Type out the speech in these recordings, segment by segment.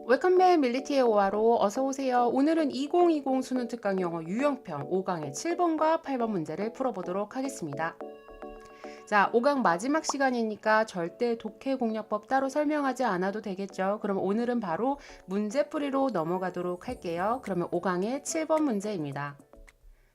웰컴백 밀리티의 오화로 어서오세요. 오늘은 2020 수능 특강 영어 유형편 5강의 7번과 8번 문제를 풀어보도록 하겠습니다. 자, 5강 마지막 시간이니까 절대 독해 공략법 따로 설명하지 않아도 되겠죠. 그럼 오늘은 바로 문제풀이로 넘어가도록 할게요. 그러면 5강의 7번 문제입니다.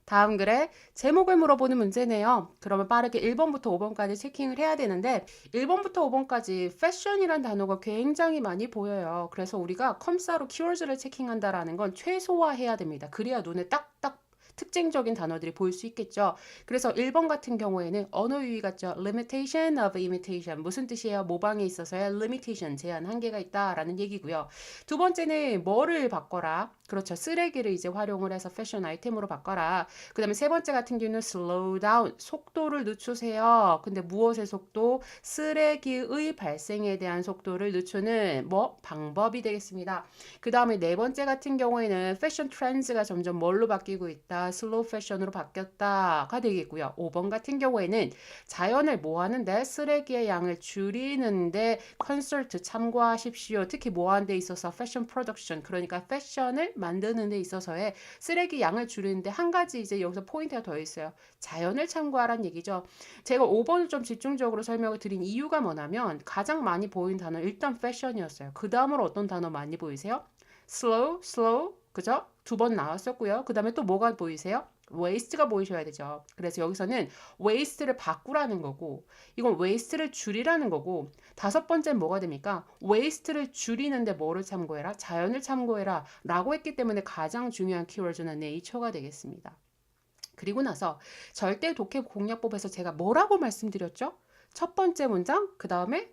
다음 글에 제목을 물어보는 문제네요. 그러면 빠르게 1번부터 5번까지 체킹을 해야 되는데 1번부터 5번까지 패션이란 단어가 굉장히 많이 보여요. 그래서 우리가 컴사로 키워드를 체킹한다라는 건 최소화해야 됩니다. 그래야 눈에 딱딱 특징적인 단어들이 보일 수 있겠죠. 그래서 1번 같은 경우에는 언어 유희 같죠. limitation of imitation. 무슨 뜻이에요? 모방에 있어서의 limitation, 제한, 한계가 있다라는 얘기고요. 두 번째는 뭐를 바꿔라. 그렇죠. 쓰레기를 이제 활용을 해서 패션 아이템으로 바꿔라. 그 다음에 세 번째 같은 경우는 slow down, 속도를 늦추세요. 근데 무엇의 속도? 쓰레기의 발생에 대한 속도를 늦추는 방법이 되겠습니다. 그 다음에 네 번째 같은 경우에는 패션 트렌드가 점점 뭘로 바뀌고 있다? 슬로우 패션으로 바뀌었다가 되겠고요. 5번 같은 경우에는 자연을 뭐 하는데? 쓰레기의 양을 줄이는데 컨설트 참고하십시오. 특히 뭐 하는 데 있어서 패션 프로덕션, 그러니까 패션을 만드는 데 있어서의 쓰레기 양을 줄이는데 한 가지 이제 여기서 포인트가 더 있어요. 자연을 참고하라는 얘기죠. 제가 5번을 좀 집중적으로 설명을 드린 이유가 뭐냐면 가장 많이 보이는 단어 일단 패션이었어요. 그 다음으로 어떤 단어 많이 보이세요? slow, 그죠? 두 번 나왔었고요. 그 다음에 또 뭐가 보이세요? waste가 보이셔야 되죠. 그래서 여기서는 waste를 바꾸라는 거고, 이건 waste를 줄이라는 거고, 다섯 번째는 뭐가 됩니까? waste를 줄이는데 뭐를 참고해라? 자연을 참고해라 라고 했기 때문에 가장 중요한 키워드는 nature가 되겠습니다. 그리고 나서 절대 독해 공략법에서 제가 뭐라고 말씀드렸죠? 첫 번째 문장, 그 다음에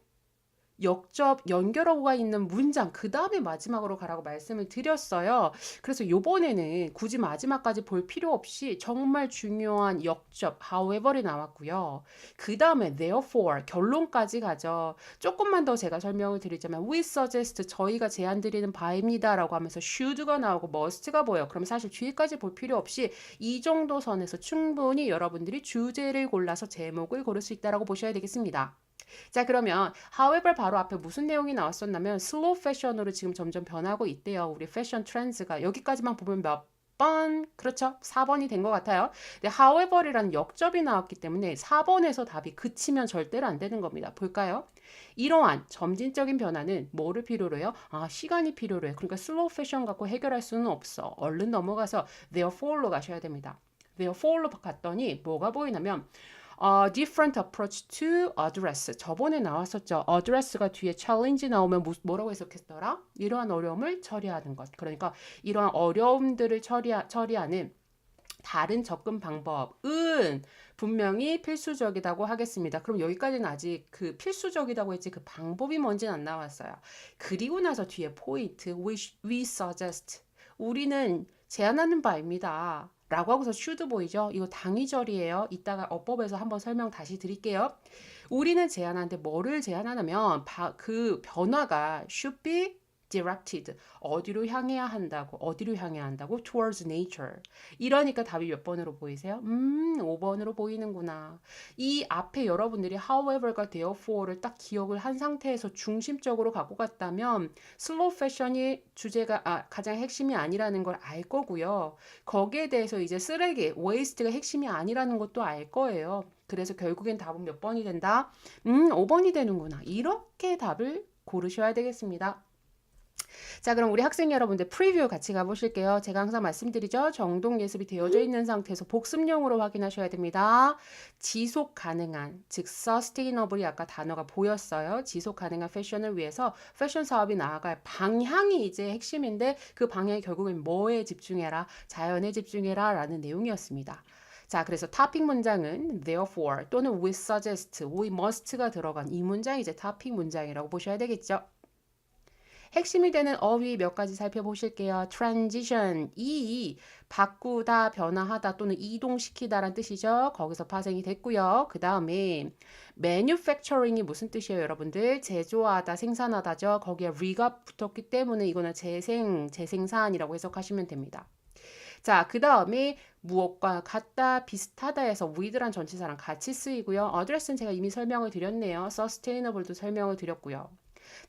역접 연결어가 있는 문장 그 다음에 마지막으로 가라고 말씀을 드렸어요. 그래서 요번에는 굳이 마지막까지 볼 필요 없이 정말 중요한 역접 however이 나왔고요. 그 다음에 therefore 결론까지 가죠. 조금만 더 제가 설명을 드리자면 we suggest 저희가 제안 드리는 바입니다 라고 하면서 should가 나오고 must가 보여요. 그럼 사실 뒤에까지 볼 필요 없이 이 정도 선에서 충분히 여러분들이 주제를 골라서 제목을 고를 수 있다고 보셔야 되겠습니다. 자, 그러면 however 바로 앞에 무슨 내용이 나왔었냐면 slow fashion으로 지금 점점 변하고 있대요. 우리 패션 트렌드가 여기까지만 보면 몇 번? 그렇죠. 4번이 된 것 같아요. 근데 however이라는 역접이 나왔기 때문에 4번에서 답이 그치면 절대로 안 되는 겁니다. 볼까요? 이러한 점진적인 변화는 뭐를 필요로 해요? 시간이 필요로 해요. 그러니까 slow fashion 갖고 해결할 수는 없어. 얼른 넘어가서 therefore로 가셔야 됩니다. therefore로 갔더니 뭐가 보이냐면 different approach to address. 저번에 나왔었죠. address가 뒤에 challenge 나오면 뭐라고 해석했더라? 이러한 어려움을 처리하는 것. 그러니까 이러한 어려움들을 처리하는 다른 접근 방법은 분명히 필수적이라고 하겠습니다. 그럼 여기까지는 아직 그 필수적이라고 했지 그 방법이 뭔지는 안 나왔어요. 그리고 나서 뒤에 포인트 we suggest 우리는 제안하는 바입니다. 라고 하고서 should 보이죠? 이거 당위절이에요. 이따가 어법에서 한번 설명 다시 드릴게요. 우리는 제안하는데 뭐를 제안하냐면 그 변화가 should be directed. 어디로 향해야 한다고? 어디로 향해야 한다고? towards nature. 이러니까 답이 몇 번으로 보이세요? 5번으로 보이는구나. 이 앞에 여러분들이 however과 therefore를 딱 기억을 한 상태에서 중심적으로 갖고 갔다면 슬로우 패션이 주제가 가장 핵심이 아니라는 걸 알 거고요. 거기에 대해서 이제 쓰레기, waste가 핵심이 아니라는 것도 알 거예요. 그래서 결국엔 답은 몇 번이 된다? 5번이 되는구나. 이렇게 답을 고르셔야 되겠습니다. 자, 그럼 우리 학생 여러분들 프리뷰 같이 가보실게요. 제가 항상 말씀드리죠. 정독 예습이 되어져 있는 상태에서 복습용으로 확인하셔야 됩니다. 지속 가능한, 즉 sustainable이 아까 단어가 보였어요. 지속 가능한 패션을 위해서 패션 사업이 나아갈 방향이 이제 핵심인데 그 방향이 결국엔 뭐에 집중해라? 자연에 집중해라 라는 내용이었습니다. 자, 그래서 토픽 문장은 therefore 또는 we suggest, we must가 들어간 이 문장이 이제 토픽 문장이라고 보셔야 되겠죠. 핵심이 되는 어휘 몇 가지 살펴보실게요. transition, 이 바꾸다, 변화하다 또는 이동시키다라는 뜻이죠. 거기서 파생이 됐고요. 그 다음에 manufacturing이 무슨 뜻이에요, 여러분들? 제조하다, 생산하다죠. 거기에 re가 붙었기 때문에 이거는 재생산이라고 해석하시면 됩니다. 자, 그 다음에 무엇과 같다, 비슷하다에서 with란 전치사랑 같이 쓰이고요. address는 제가 이미 설명을 드렸네요. sustainable도 설명을 드렸고요.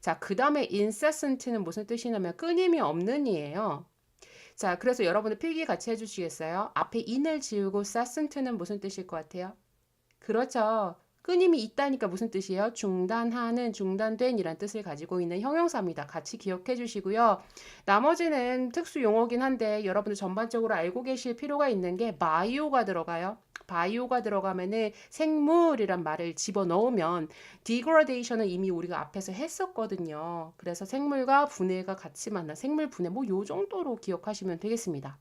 자, 그 다음에 incessant는 무슨 뜻이냐면 끊임이 없는 이에요. 자, 그래서 여러분들 필기 같이 해주시겠어요? 앞에 in을 지우고 cessant는 무슨 뜻일 것 같아요? 그렇죠. 끊임이 있다니까 무슨 뜻이에요? 중단하는, 중단된 이란 뜻을 가지고 있는 형용사입니다. 같이 기억해 주시고요. 나머지는 특수 용어긴 한데 여러분들 전반적으로 알고 계실 필요가 있는 게 바이오가 들어가요. 바이오가 들어가면은 생물이란 말을 집어넣으면 degradation은 이미 우리가 앞에서 했었거든요. 그래서 생물과 분해가 같이 만나 생물 분해 뭐 요 정도로 기억하시면 되겠습니다.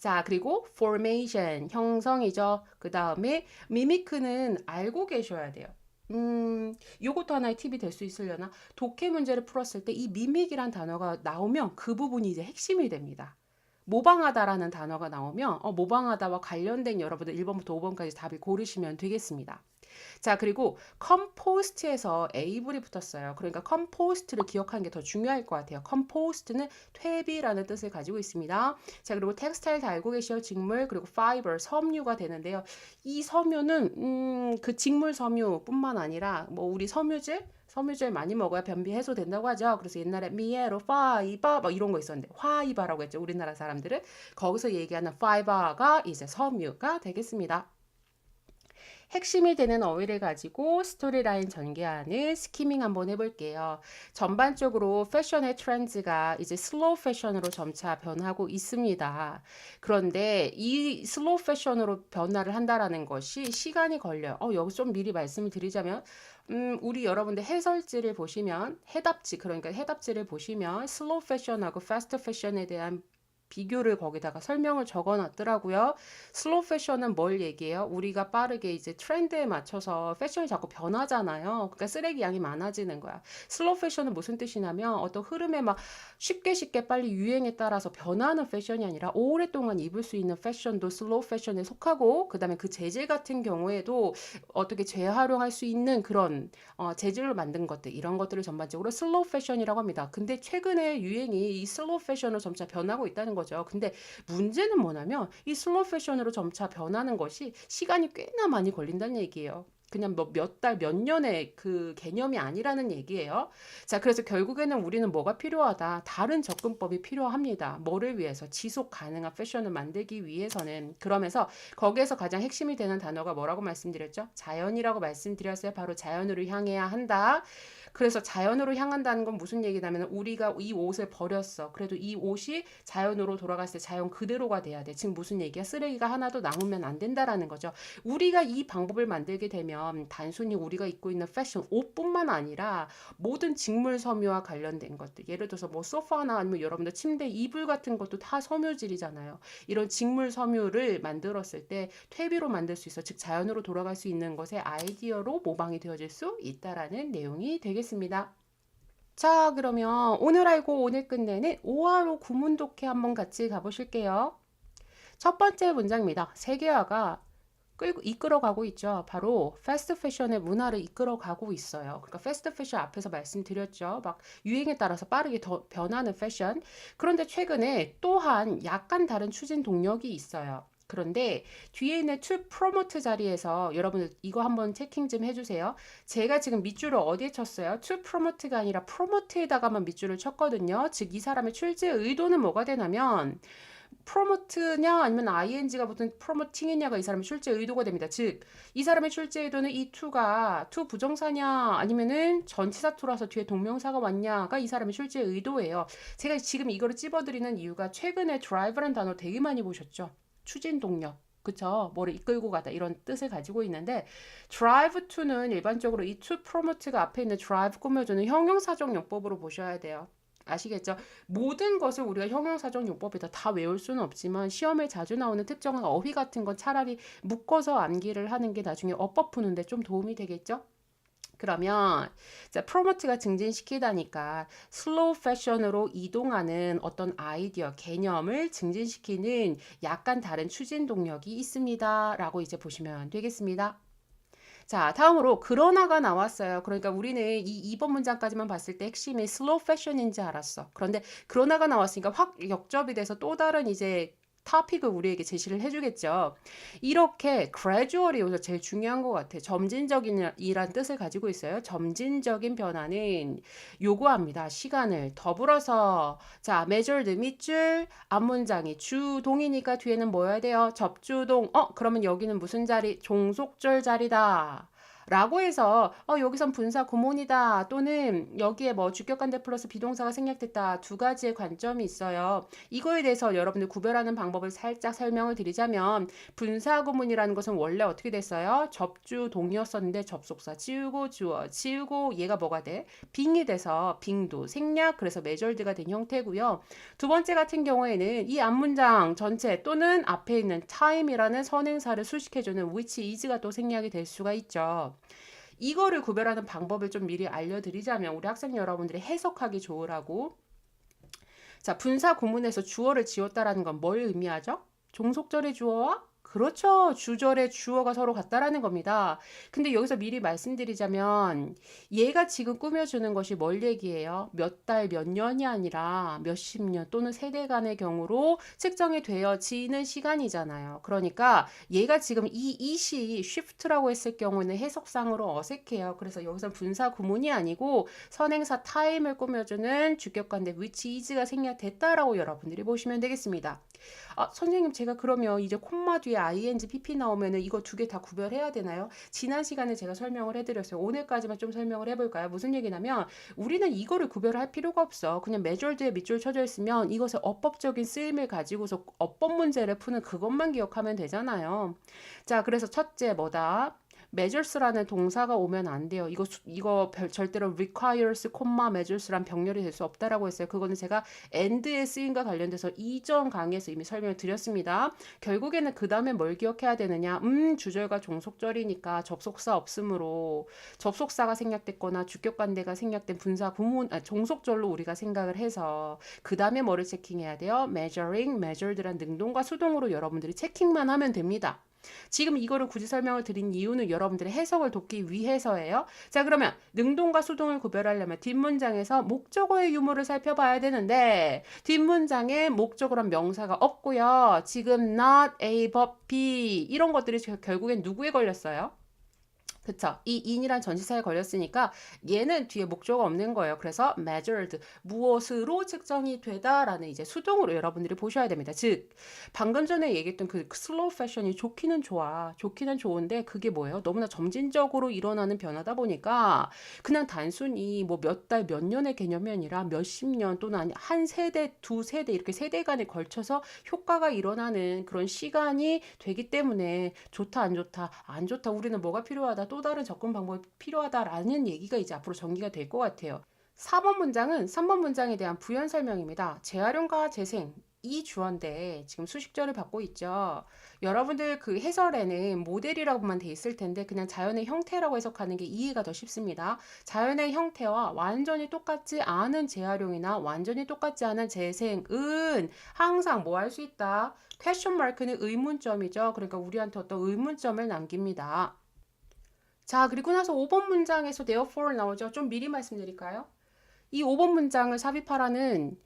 자, 그리고 formation, 형성이죠. 그 다음에 mimic는 알고 계셔야 돼요. 요것도 하나의 팁이 될 수 있으려나? 독해 문제를 풀었을 때 이 mimic이란 단어가 나오면 그 부분이 이제 핵심이 됩니다. 모방하다라는 단어가 나오면 모방하다와 관련된 여러분들 1번부터 5번까지 답을 고르시면 되겠습니다. 자, 그리고 컴포스트에서 에이블이 붙었어요. 그러니까 컴포스트를 기억하는 게 더 중요할 것 같아요. 컴포스트는 퇴비라는 뜻을 가지고 있습니다. 자, 그리고 텍스타일 다 알고 계시죠? 직물, 그리고 파이버, 섬유가 되는데요. 이 섬유는 그 직물 섬유뿐만 아니라 뭐 우리 섬유질 많이 먹어야 변비 해소된다고 하죠. 그래서 옛날에 미에로 파이버 뭐 이런 거 있었는데 화이바라고 했죠. 우리나라 사람들은 거기서 얘기하는 파이버가 이제 섬유가 되겠습니다. 핵심이 되는 어휘를 가지고 스토리라인 전개하는 스키밍 한번 해볼게요. 전반적으로 패션의 트렌드가 이제 슬로우 패션으로 점차 변하고 있습니다. 그런데 이 슬로우 패션으로 변화를 한다라는 것이 시간이 걸려요. 여기 좀 미리 말씀을 드리자면 우리 여러분들 해설지를 보시면 해답지 그러니까 해답지를 보시면 슬로우 패션하고 패스트 패션에 대한 비교를 거기다가 설명을 적어 놨더라고요. 슬로우 패션은 뭘 얘기해요? 우리가 빠르게 이제 트렌드에 맞춰서 패션이 자꾸 변하잖아요. 그러니까 쓰레기 양이 많아지는 거야. 슬로우 패션은 무슨 뜻이냐면 어떤 흐름에 막 쉽게 빨리 유행에 따라서 변하는 패션이 아니라 오랫동안 입을 수 있는 패션도 슬로우 패션에 속하고 그다음에 그 재질 같은 경우에도 어떻게 재활용할 수 있는 그런 재질로 만든 것들 이런 것들을 전반적으로 슬로우 패션이라고 합니다. 근데 최근에 유행이 이 슬로우 패션으로 점차 변하고 있다는 거죠. 근데 문제는 뭐냐면 이 슬로우 패션으로 점차 변하는 것이 시간이 꽤나 많이 걸린다는 얘기예요. 그냥 뭐 몇 달, 몇 년의 그 개념이 아니라는 얘기예요. 자, 그래서 결국에는 우리는 뭐가 필요하다? 다른 접근법이 필요합니다. 뭐를 위해서? 지속 가능한 패션을 만들기 위해서는. 그러면서 거기에서 가장 핵심이 되는 단어가 뭐라고 말씀드렸죠? 자연이라고 말씀드렸어요. 바로 자연으로 향해야 한다. 그래서 자연으로 향한다는 건 무슨 얘기냐면 우리가 이 옷을 버렸어. 그래도 이 옷이 자연으로 돌아갔을 때 자연 그대로가 돼야 돼. 지금 무슨 얘기야? 쓰레기가 하나도 남으면 안 된다라는 거죠. 우리가 이 방법을 만들게 되면 단순히 우리가 입고 있는 패션, 옷뿐만 아니라 모든 직물 섬유와 관련된 것들. 예를 들어서 뭐 소파나 아니면 여러분들 침대 이불 같은 것도 다 섬유질이잖아요. 이런 직물 섬유를 만들었을 때 퇴비로 만들 수 있어. 즉 자연으로 돌아갈 수 있는 것의 아이디어로 모방이 되어질 수 있다라는 내용이 되겠습니다. 자, 그러면 오늘 알고 오늘 끝내는 5화로 구문 독해 한번 같이 가보실게요. 첫 번째 문장입니다. 세계화가 이끌어가고 있죠. 바로 패스트 패션의 문화를 이끌어가고 있어요. 그러니까 패스트 패션 앞에서 말씀드렸죠. 막 유행에 따라서 빠르게 더 변하는 패션. 그런데 최근에 또한 약간 다른 추진 동력이 있어요. 그런데 뒤에 있는 to promote 자리에서 여러분 이거 한번 체킹 좀 해주세요. 제가 지금 밑줄을 어디에 쳤어요? to promote가 아니라 promote에다가만 밑줄을 쳤거든요. 즉 이 사람의 출제 의도는 뭐가 되냐면 프로모트냐 아니면 ing가 붙은 프로모팅이냐가 이 사람의 출제 의도가 됩니다. 즉, 이 사람의 출제 의도는 이 to가 to 부정사냐 아니면은 전치사 to라서 뒤에 동명사가 왔냐가 이 사람의 출제 의도예요. 제가 지금 이거를 찝어드리는 이유가 최근에 drive라는 단어 되게 많이 보셨죠? 추진 동력. 그쵸? 뭐를 이끌고 가다 이런 뜻을 가지고 있는데 drive to는 일반적으로 이 to promote가 앞에 있는 drive 꾸며주는 형용사적 용법으로 보셔야 돼요. 아시겠죠? 모든 것을 우리가 형용사적 용법에다 다 외울 수는 없지만 시험에 자주 나오는 특정한 어휘 같은 건 차라리 묶어서 암기를 하는 게 나중에 어법 푸는데 좀 도움이 되겠죠? 그러면 자, 프로모트가 증진시키다니까 슬로우 패션으로 이동하는 어떤 아이디어, 개념을 증진시키는 약간 다른 추진 동력이 있습니다. 라고 이제 보시면 되겠습니다. 자, 다음으로 그러나가 나왔어요. 그러니까 우리는 이 2번 문장까지만 봤을 때 핵심이 슬로우 패션인지 알았어. 그런데 그러나가 나왔으니까 확 역접이 돼서 또 다른 이제 토픽을 우리에게 제시를 해주겠죠. 이렇게 gradual이 여기서 제일 중요한 것 같아요. 점진적인이란 뜻을 가지고 있어요. 점진적인 변화는 요구합니다. 시간을 더불어서 자, measured 밑줄 앞문장이 주동이니까 뒤에는 뭐 해야 돼요? 접주동. 그러면 여기는 무슨 자리? 종속절 자리다. 라고 해서 여기선 분사 구문이다 또는 여기에 뭐 주격관대 플러스 비동사가 생략됐다 두 가지의 관점이 있어요. 이거에 대해서 여러분들 구별하는 방법을 살짝 설명을 드리자면 분사 구문이라는 것은 원래 어떻게 됐어요? 접주동이었었는데 접속사 지우고 주어 지우고 얘가 뭐가 돼? 빙이 돼서 빙도 생략 그래서 메절드가 된 형태고요. 두 번째 같은 경우에는 이 앞문장 전체 또는 앞에 있는 time이라는 선행사를 수식해주는 which is가 또 생략이 될 수가 있죠. 이거를 구별하는 방법을 좀 미리 알려드리자면 우리 학생 여러분들이 해석하기 좋으라고. 자, 분사 구문에서 주어를 지웠다라는 건 뭘 의미하죠? 종속절의 주어와 그렇죠. 주절의 주어가 서로 같다라는 겁니다. 근데 여기서 미리 말씀드리자면 얘가 지금 꾸며주는 것이 뭘 얘기해요? 몇 달, 몇 년이 아니라 몇십 년 또는 세대 간의 경우로 측정이 되어지는 시간이잖아요. 그러니까 얘가 지금 이 it이 shift라고 했을 경우는 해석상으로 어색해요. 그래서 여기서 분사 구문이 아니고 선행사 time을 꾸며주는 주격관대 which is가 생략됐다라고 여러분들이 보시면 되겠습니다. 선생님 제가 그러면 이제 콤마 뒤에 ing, pp 나오면은 이거 두 개 다 구별해야 되나요? 지난 시간에 제가 설명을 해드렸어요. 오늘까지만 좀 설명을 해볼까요? 무슨 얘기냐면 우리는 이거를 구별할 필요가 없어. 그냥 measured에 밑줄 쳐져 있으면 이것의 어법적인 쓰임을 가지고서 어법 문제를 푸는 그것만 기억하면 되잖아요. 자, 그래서 첫째 뭐다? measures라는 동사가 오면 안 돼요. 이거 절대로 requires, measures란 병렬이 될 수 없다라고 했어요. 그거는 제가 and의 쓰임과 관련돼서 이전 강의에서 이미 설명을 드렸습니다. 결국에는 그 다음에 뭘 기억해야 되느냐? 주절과 종속절이니까 접속사 없으므로 접속사가 생략됐거나 주격관대가 생략된 분사 구문, 종속절로 우리가 생각을 해서 그 다음에 뭐를 체킹해야 돼요? measuring, measured란 능동과 수동으로 여러분들이 체킹만 하면 됩니다. 지금 이거를 굳이 설명을 드린 이유는 여러분들의 해석을 돕기 위해서예요. 자, 그러면 능동과 수동을 구별하려면 뒷문장에서 목적어의 유무를 살펴봐야 되는데 뒷문장에 목적어란 명사가 없고요. 지금 not A, but B 이런 것들이 결국엔 누구에 걸렸어요? 그쵸? 이 in이란 전치사에 걸렸으니까 얘는 뒤에 목적어가 없는 거예요. 그래서 measured, 무엇으로 측정이 되다라는 이제 수동으로 여러분들이 보셔야 됩니다. 즉, 방금 전에 얘기했던 그 slow fashion이 좋기는 좋아. 좋기는 좋은데 그게 뭐예요? 너무나 점진적으로 일어나는 변화다 보니까 그냥 단순히 뭐 몇 달, 몇 년의 개념이 아니라 몇십 년 또는 한 세대, 두 세대 이렇게 세대 간에 걸쳐서 효과가 일어나는 그런 시간이 되기 때문에 좋다, 안 좋다, 안 좋다. 우리는 뭐가 필요하다. 또 다른 접근 방법이 필요하다라는 얘기가 이제 앞으로 전개가 될 것 같아요. 4번 문장은 3번 문장에 대한 부연 설명입니다. 재활용과 재생 이 주어인데 지금 수식절을 받고 있죠. 여러분들 그 해설에는 모델이라고만 돼 있을 텐데 그냥 자연의 형태라고 해석하는 게 이해가 더 쉽습니다. 자연의 형태와 완전히 똑같지 않은 재활용이나 완전히 똑같지 않은 재생은 항상 뭐 할 수 있다? 퀘스천 마크는 의문점이죠. 그러니까 우리한테 어떤 의문점을 남깁니다. 자, 그리고 나서 5번 문장에서 therefore 나오죠. 좀 미리 말씀드릴까요? 이 5번 문장을 삽입하라는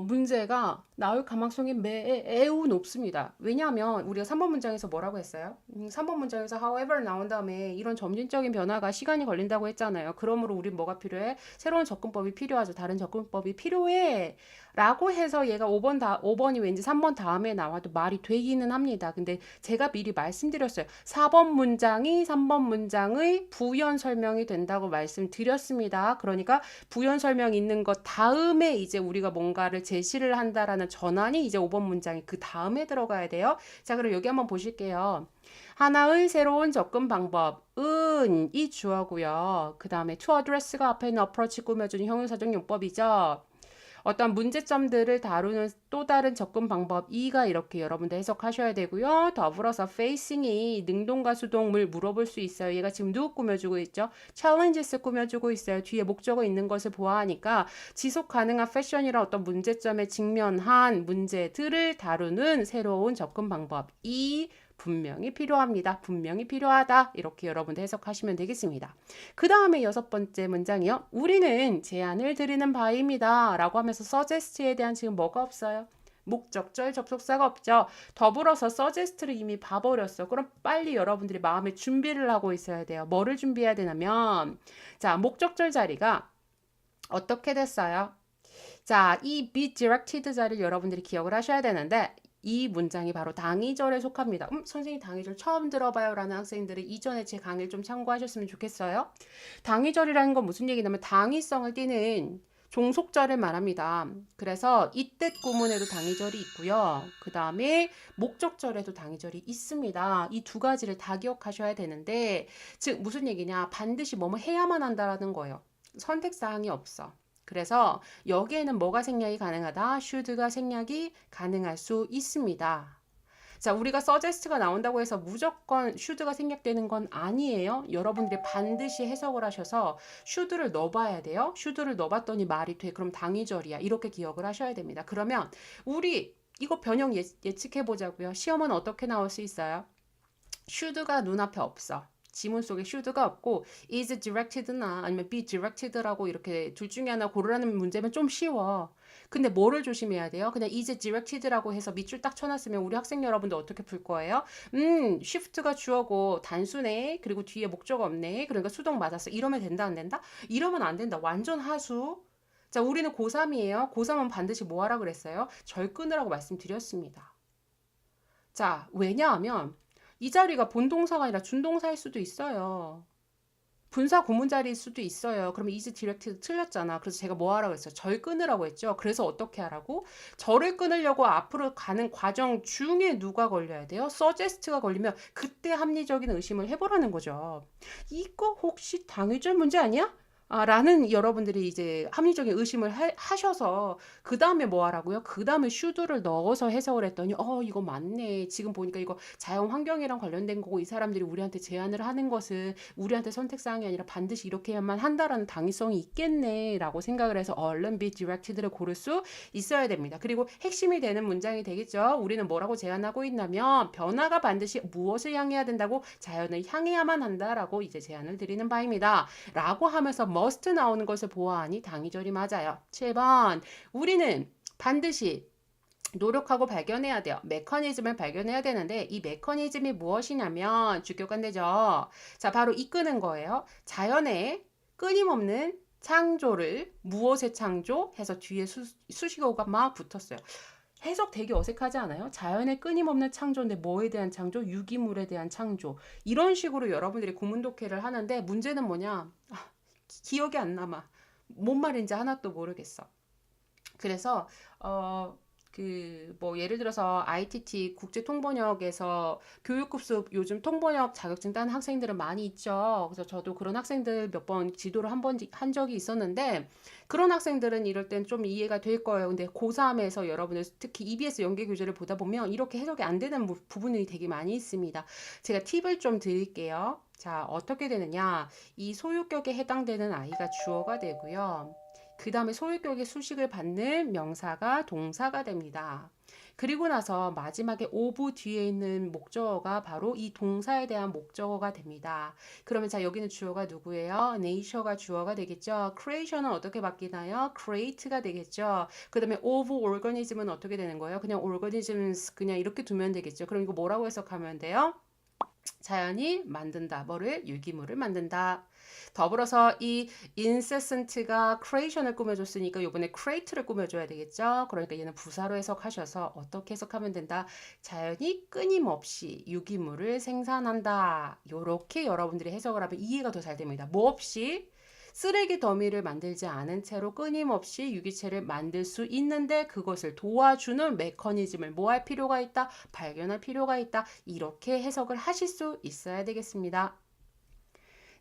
문제가 나올 가능성이 매우 높습니다. 왜냐하면 우리가 3번 문장에서 뭐라고 했어요? 3번 문장에서 however 나온 다음에 이런 점진적인 변화가 시간이 걸린다고 했잖아요. 그러므로 우린 뭐가 필요해? 새로운 접근법이 필요하죠. 다른 접근법이 필요해. 라고 해서 얘가 5번이 왠지 3번 다음에 나와도 말이 되기는 합니다. 근데 제가 미리 말씀드렸어요. 4번 문장이 3번 문장의 부연 설명이 된다고 말씀드렸습니다. 그러니까 부연 설명 있는 것 다음에 이제 우리가 뭔가를 제시를 한다라는 전환이 이제 5번 문장이 그 다음에 들어가야 돼요. 자, 그럼 여기 한번 보실게요. 하나의 새로운 접근 방법은 이 주어고요. 그 다음에 to address가 앞에 있는 approach 꾸며주는 형용사적 용법이죠. 어떤 문제점들을 다루는 또 다른 접근 방법 2가 이렇게 여러분들 해석하셔야 되고요. 더불어서 facing이 능동과 수동을 물어볼 수 있어요. 얘가 지금 누구 꾸며주고 있죠? challenges 꾸며주고 있어요. 뒤에 목적어 있는 것을 보아하니까 지속 가능한 패션이라 어떤 문제점에 직면한 문제들을 다루는 새로운 접근 방법 2 분명히 필요합니다. 분명히 필요하다. 이렇게 여러분들 해석하시면 되겠습니다. 그 다음에 6번째 문장이요. 우리는 제안을 드리는 바입니다. 라고 하면서 suggest에 대한 지금 뭐가 없어요? 목적절 접속사가 없죠. 더불어서 suggest를 이미 봐버렸어. 그럼 빨리 여러분들이 마음의 준비를 하고 있어야 돼요. 뭐를 준비해야 되냐면 자, 목적절 자리가 어떻게 됐어요? 자, 이 be directed 자리를 여러분들이 기억을 하셔야 되는데 이 문장이 바로 당위절에 속합니다. 선생님 당위절 처음 들어봐요 라는 학생들은 이전에 제 강의를 좀 참고하셨으면 좋겠어요. 당위절이라는 건 무슨 얘기냐면 당위성을 띠는 종속절을 말합니다. 그래서 이뜻 구문에도 당위절이 있고요. 그 다음에 목적절에도 당위절이 있습니다. 이 두 가지를 다 기억하셔야 되는데 즉 무슨 얘기냐 반드시 뭐뭐 해야만 한다라는 거예요. 선택사항이 없어. 그래서 여기에는 뭐가 생략이 가능하다? should가 생략이 가능할 수 있습니다. 자, 우리가 suggest가 나온다고 해서 무조건 should가 생략되는 건 아니에요. 여러분들이 반드시 해석을 하셔서 should를 넣어봐야 돼요. should를 넣어봤더니 말이 돼. 그럼 당위절이야. 이렇게 기억을 하셔야 됩니다. 그러면 우리 이거 변형 예측해 보자고요. 시험은 어떻게 나올 수 있어요? should가 눈앞에 없어. 지문 속에 should가 없고 is directed나 아니면 be directed라고 이렇게 둘 중에 하나 고르라는 문제면 좀 쉬워. 근데 뭐를 조심해야 돼요? 그냥 is directed라고 해서 밑줄 딱 쳐놨으면 우리 학생 여러분들 어떻게 풀 거예요? shift가 주어고 단수네. 그리고 뒤에 목적어 없네. 그러니까 수동 맞았어. 이러면 된다 안 된다? 이러면 안 된다. 완전 하수. 자, 우리는 고3이에요. 고3은 반드시 뭐 하라 그랬어요? 절 끊으라고 말씀드렸습니다. 자, 왜냐하면 이 자리가 본동사가 아니라 준동사일 수도 있어요. 분사 구문 자리일 수도 있어요. 그러면 is directed 틀렸잖아. 그래서 제가 뭐 하라고 했어요? 절 끊으라고 했죠. 그래서 어떻게 하라고? 절을 끊으려고 앞으로 가는 과정 중에 누가 걸려야 돼요? suggest가 걸리면 그때 합리적인 의심을 해보라는 거죠. 이거 혹시 당위절 문제 아니야? 라는 여러분들이 이제 합리적인 의심을 하셔서 그 다음에 뭐 하라고요? 그 다음에 should를 넣어서 해석을 했더니 이거 맞네. 지금 보니까 이거 자연 환경이랑 관련된 거고 이 사람들이 우리한테 제안을 하는 것은 우리한테 선택사항이 아니라 반드시 이렇게만 한다라는 당위성이 있겠네 라고 생각을 해서 얼른 be directed를 고를 수 있어야 됩니다. 그리고 핵심이 되는 문장이 되겠죠. 우리는 뭐라고 제안하고 있냐면 변화가 반드시 무엇을 향해야 된다고? 자연을 향해야만 한다라고 이제 제안을 드리는 바입니다. 라고 하면서 must 나오는 것을 보아하니 당위절이 맞아요. 7번 우리는 반드시 노력하고 발견해야 돼요. 메커니즘을 발견해야 되는데 이 메커니즘이 무엇이냐면 주격관대죠. 자, 바로 이끄는 거예요. 자연의 끊임없는 창조를 무엇의 창조? 해서 뒤에 수식어가 막 붙었어요. 해석 되게 어색하지 않아요? 자연의 끊임없는 창조인데 뭐에 대한 창조? 유기물에 대한 창조. 이런 식으로 여러분들이 구문 독해를 하는데 문제는 뭐냐? 기억이 안 남아. 뭔 말인지 하나도 모르겠어. 그래서 예를 들어서 ITT 국제통번역에서 교육급수 요즘 통번역 자격증 딴 학생들은 많이 있죠. 그래서 저도 그런 학생들 몇 번 지도를 한 적이 있었는데 그런 학생들은 이럴 땐 좀 이해가 될 거예요. 근데 고3에서 여러분들 특히 EBS 연계 교재를 보다 보면 이렇게 해석이 안 되는 부분이 되게 많이 있습니다. 제가 팁을 좀 드릴게요. 자, 어떻게 되느냐. 이 소유격에 해당되는 아이가 주어가 되고요. 그 다음에 소유격의 수식을 받는 명사가 동사가 됩니다. 그리고 나서 마지막에 of 뒤에 있는 목적어가 바로 이 동사에 대한 목적어가 됩니다. 그러면 자, 여기는 주어가 누구예요? nature가 주어가 되겠죠. creation은 어떻게 바뀌나요? create가 되겠죠. 그 다음에 of organism은 어떻게 되는 거예요? 그냥 organisms 그냥 이렇게 두면 되겠죠. 그럼 이거 뭐라고 해석하면 돼요? 자연이 만든다. 뭐를? 유기물을 만든다. 더불어서 이 incessant가 creation을 꾸며줬으니까 이번에 create를 꾸며줘야 되겠죠. 그러니까 얘는 부사로 해석하셔서 어떻게 해석하면 된다? 자연이 끊임없이 유기물을 생산한다. 요렇게 여러분들이 해석을 하면 이해가 더 잘 됩니다. 뭐 없이? 쓰레기 더미를 만들지 않은 채로 끊임없이 유기체를 만들 수 있는데 그것을 도와주는 메커니즘을 뭐 할 필요가 있다? 발견할 필요가 있다. 이렇게 해석을 하실 수 있어야 되겠습니다.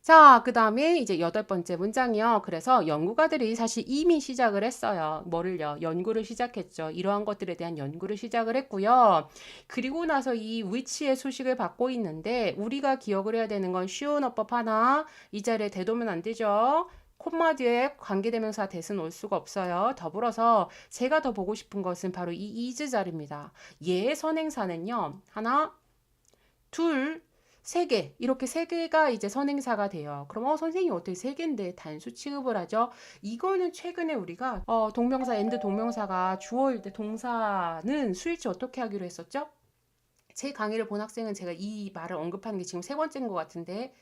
자, 그 다음에 이제 8번째 문장이요. 그래서 연구가들이 사실 이미 시작을 했어요. 뭐를요? 연구를 시작했죠. 이러한 것들에 대한 연구를 시작을 했고요. 그리고 나서 이 which의 수식을 받고 있는데 우리가 기억을 해야 되는 건 쉬운 어법 하나. 이 자리에 대도면 안 되죠. 콤마 뒤에 관계대명사 대신 올 수가 없어요. 더불어서 제가 더 보고 싶은 것은 바로 이 is 자리입니다. 얘의 선행사는요. 하나, 둘, 세 개, 이렇게 세 개가 이제 선행사가 돼요. 그럼 선생님 어떻게 세 개인데 단수 취급을 하죠? 이거는 최근에 우리가 동명사 and 동명사가 주어일 때 동사는 수일치 어떻게 하기로 했었죠? 제 강의를 본 학생은 제가 이 말을 언급하는 게 지금 세 번째인 것 같은데,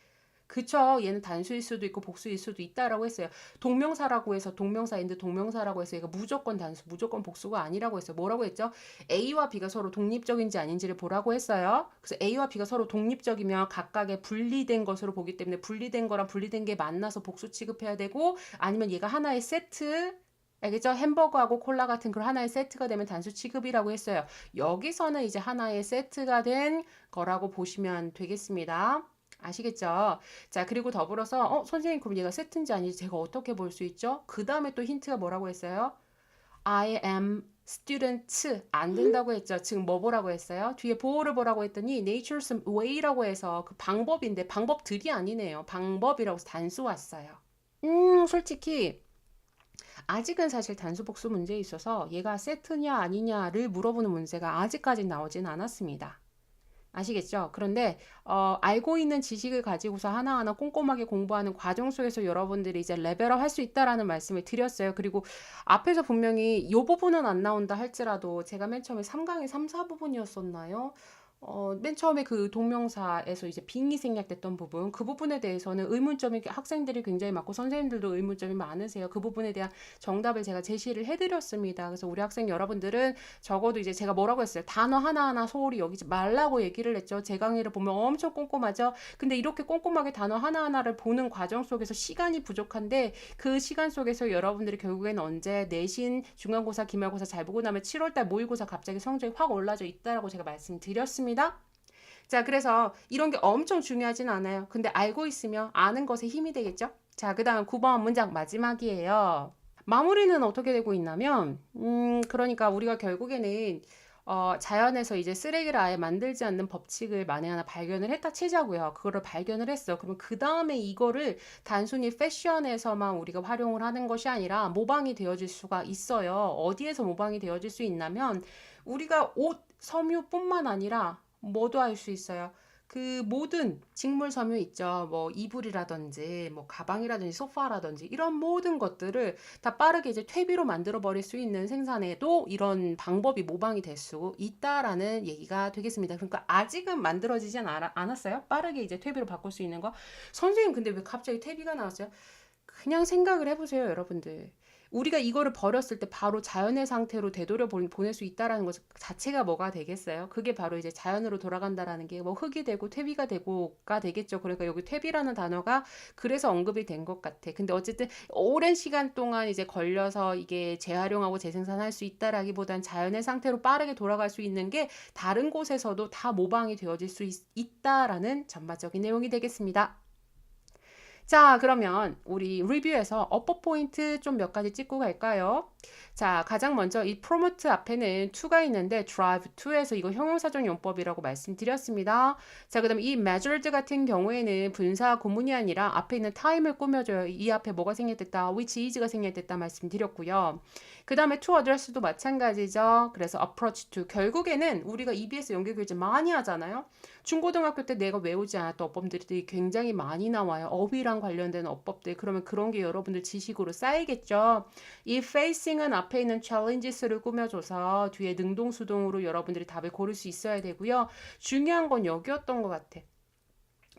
그쵸. 얘는 단수일 수도 있고 복수일 수도 있다라고 했어요. 동명사라고 해서 동명사 and 동명사라고 해서 얘가 무조건 단수, 무조건 복수가 아니라고 했어요. 뭐라고 했죠? A와 B가 서로 독립적인지 아닌지를 보라고 했어요. 그래서 A와 B가 서로 독립적이면 각각의 분리된 것으로 보기 때문에 분리된 거랑 분리된 게 만나서 복수 취급해야 되고, 아니면 얘가 하나의 세트, 알겠죠? 햄버거하고 콜라 같은 그런 하나의 세트가 되면 단수 취급이라고 했어요. 여기서는 이제 하나의 세트가 된 거라고 보시면 되겠습니다. 아시겠죠? 자, 그리고 더불어서 선생님 그럼 얘가 세트인지 아닌지 제가 어떻게 볼 수 있죠? 그 다음에 또 힌트가 뭐라고 했어요? I am student 안 된다고 했죠. 지금 뭐 보라고 했어요? 뒤에 보호를 보라고 했더니 nature's way라고 해서 그 방법인데 방법들이 아니네요. 방법이라고 해서 단수 왔어요. 솔직히 아직은 사실 단수 복수 문제에 있어서 얘가 세트냐 아니냐를 물어보는 문제가 아직까지 나오진 않았습니다. 아시겠죠? 그런데 알고 있는 지식을 가지고서 하나하나 꼼꼼하게 공부하는 과정 속에서 여러분들이 이제 레벨업 할 수 있다라는 말씀을 드렸어요. 그리고 앞에서 분명히 이 부분은 안 나온다 할지라도 제가 맨 처음에 3강의 3, 4부분이었었나요? 맨 처음에 그 동명사에서 이제 빙이 생략됐던 부분, 그 부분에 대해서는 의문점이 학생들이 굉장히 많고 선생님들도 의문점이 많으세요. 그 부분에 대한 정답을 제가 제시를 해드렸습니다. 그래서 우리 학생 여러분들은 적어도 이제 제가 뭐라고 했어요? 단어 하나하나 소홀히 여기지 말라고 얘기를 했죠. 제 강의를 보면 엄청 꼼꼼하죠. 근데 이렇게 꼼꼼하게 단어 하나하나를 보는 과정 속에서 시간이 부족한데, 그 시간 속에서 여러분들이 결국에는 언제 내신, 중간고사, 기말고사 잘 보고 나면 7월달 모의고사 갑자기 성적이 확 올라져 있다라고 제가 말씀드렸습니다. 자, 그래서 이런 게 엄청 중요하진 않아요. 근데 알고 있으면 아는 것에 힘이 되겠죠? 자, 그 다음 9번 문장 마지막이에요. 마무리는 어떻게 되고 있냐면, 그러니까 우리가 결국에는 자연에서 이제 쓰레기를 아예 만들지 않는 법칙을 만에 하나 발견을 했다 치자고요. 그거를 발견을 했어. 그러면 그 다음에 이거를 단순히 패션에서만 우리가 활용을 하는 것이 아니라 모방이 되어질 수가 있어요. 어디에서 모방이 되어질 수 있냐면, 우리가 옷, 섬유뿐만 아니라 뭐도 할 수 있어요. 그 모든 직물 섬유 있죠. 뭐 이불이라든지 뭐 가방이라든지 소파라든지 이런 모든 것들을 다 빠르게 이제 퇴비로 만들어 버릴 수 있는 생산에도 이런 방법이 모방이 될 수 있다라는 얘기가 되겠습니다. 그러니까 아직은 만들어지진 않았어요. 빠르게 이제 퇴비로 바꿀 수 있는 거. 선생님 근데 왜 갑자기 퇴비가 나왔어요? 그냥 생각을 해보세요, 여러분들. 우리가 이거를 버렸을 때 바로 자연의 상태로 되돌려 보낼 수 있다라는 것 자체가 뭐가 되겠어요? 그게 바로 이제 자연으로 돌아간다라는 게 뭐 흙이 되고 퇴비가 되고가 되겠죠. 그러니까 여기 퇴비라는 단어가 그래서 언급이 된 것 같아. 근데 어쨌든 오랜 시간 동안 이제 걸려서 이게 재활용하고 재생산할 수 있다라기보단 자연의 상태로 빠르게 돌아갈 수 있는 게 다른 곳에서도 다 모방이 되어질 수 있다라는 전반적인 내용이 되겠습니다. 자, 그러면 우리 리뷰에서 업보 포인트 좀 몇 가지 찍고 갈까요? 자, 가장 먼저 이 promote 앞에는 to가 있는데 drive to에서 이거 형용사적 용법이라고 말씀드렸습니다. 자, 그다음 이 measured 같은 경우에는 분사 구문이 아니라 앞에 있는 time을 꾸며줘요. 이 앞에 뭐가 생략됐다, which is가 생략됐다 말씀드렸고요. 그 다음에 to address도 마찬가지죠. 그래서 approach to 결국에는 우리가 EBS 연결 교재 많이 하잖아요. 중고등학교 때 내가 외우지 않았던 어법들이 굉장히 많이 나와요. 어휘랑 관련된 어법들. 그러면 그런 게 여러분들 지식으로 쌓이겠죠. 이 facing은 앞에 있는 challenges를 꾸며줘서 뒤에 능동수동으로 여러분들이 답을 고를 수 있어야 되고요. 중요한 건 여기였던 것 같아.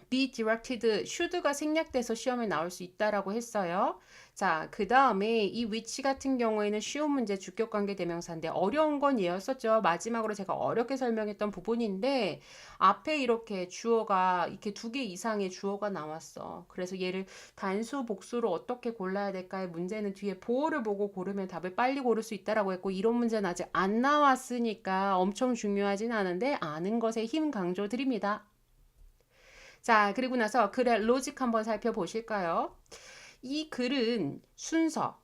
be directed, should가 생략돼서 시험에 나올 수 있다라고 했어요. 자, 그 다음에 이 which 같은 경우에는 쉬운 문제 주격관계 대명사인데 어려운 건 얘였었죠. 마지막으로 제가 어렵게 설명했던 부분인데 앞에 이렇게 주어가 이렇게 2개 이상의 주어가 나왔어. 그래서 얘를 단수, 복수로 어떻게 골라야 될까의 문제는 뒤에 보호를 보고 고르면 답을 빨리 고를 수 있다라고 했고 이런 문제는 아직 안 나왔으니까 엄청 중요하진 않은데 아는 것에 힘 강조 드립니다. 자, 그리고 나서 글의 로직 한번 살펴보실까요? 이 글은 순서,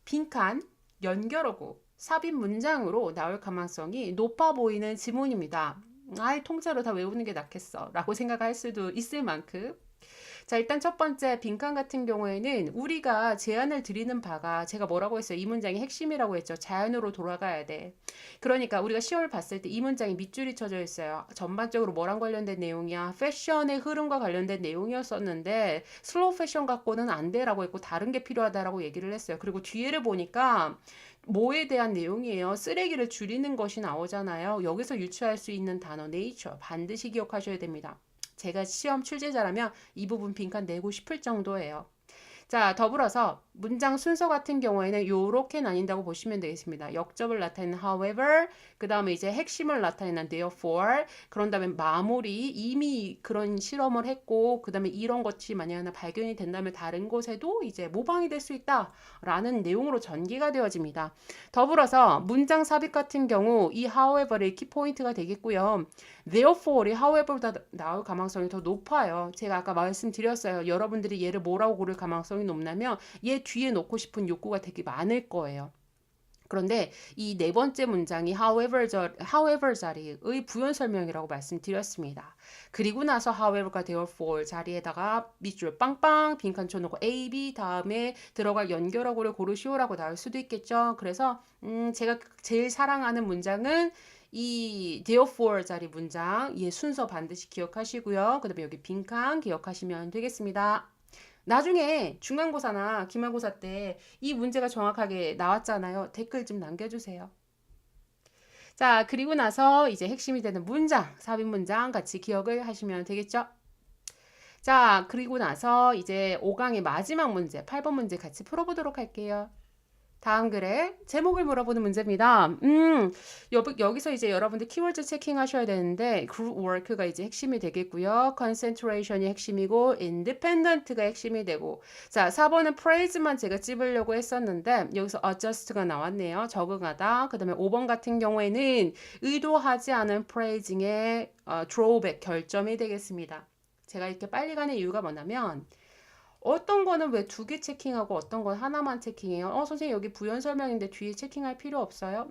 빈칸, 연결어구, 삽입 문장으로 나올 가능성이 높아 보이는 지문입니다. 아이, 통째로 다 외우는 게 낫겠어 라고 생각할 수도 있을 만큼. 자, 일단 첫 번째 빈칸 같은 경우에는 우리가 제안을 드리는 바가 제가 뭐라고 했어요? 이 문장의 핵심이라고 했죠. 자연으로 돌아가야 돼. 그러니까 우리가 시험을 봤을 때 이 문장이 밑줄이 쳐져 있어요. 전반적으로 뭐랑 관련된 내용이야? 패션의 흐름과 관련된 내용이었었는데 슬로우 패션 갖고는 안 돼라고 했고 다른 게 필요하다라고 얘기를 했어요. 그리고 뒤에를 보니까 뭐에 대한 내용이에요? 쓰레기를 줄이는 것이 나오잖아요. 여기서 유추할 수 있는 단어 nature 반드시 기억하셔야 됩니다. 제가 시험 출제자라면 이 부분 빈칸 내고 싶을 정도예요. 자, 더불어서 문장 순서 같은 경우에는 이렇게 나뉜다고 보시면 되겠습니다. 역접을 나타내는 however, 그 다음에 이제 핵심을 나타내는 therefore, 그런 다음에 마무리, 이미 그런 실험을 했고, 그 다음에 이런 것이 만약 하나 발견이 된다면 다른 곳에도 이제 모방이 될 수 있다라는 내용으로 전개가 되어집니다. 더불어서 문장 삽입 같은 경우 이 however의 키포인트가 되겠고요. therefore이 however보다 나올 가망성이 더 높아요. 제가 아까 말씀드렸어요. 여러분들이 얘를 뭐라고 고를 가망성이 높냐면 얘 뒤에 놓고 싶은 욕구가 되게 많을 거예요. 그런데 이 네 번째 문장이 however 자리의 부연 설명이라고 말씀드렸습니다. 그리고 나서 however가 therefore 자리에다가 밑줄 빵빵 빈칸 쳐놓고 A, B 다음에 들어갈 연결어구를 고르시오라고 나올 수도 있겠죠. 그래서 제가 제일 사랑하는 문장은 이 therefore 자리 문장 이 순서 반드시 기억하시고요. 그 다음에 여기 빈칸 기억하시면 되겠습니다. 나중에 중간고사나 기말고사 때 이 문제가 정확하게 나왔잖아요. 댓글 좀 남겨주세요. 자, 그리고 나서 이제 핵심이 되는 문장, 삽입 문장 같이 기억을 하시면 되겠죠? 자, 그리고 나서 이제 5강의 마지막 문제, 8번 문제 같이 풀어보도록 할게요. 다음 글에 제목을 물어보는 문제입니다. 여기서 이제 여러분들 키워드 체킹하셔야 되는데 group work가 이제 핵심이 되겠고요. concentration이 핵심이고 independent가 핵심이 되고 자 4번은 phrase만 제가 찝으려고 했었는데 여기서 adjust가 나왔네요. 적응하다. 그 다음에 5번 같은 경우에는 의도하지 않은 phrasing의 drawback 결점이 되겠습니다. 제가 이렇게 빨리 가는 이유가 뭐냐면 어떤 거는 왜 두 개 체킹하고 어떤 건 하나만 체킹해요? 선생님 여기 부연 설명인데 뒤에 체킹할 필요 없어요?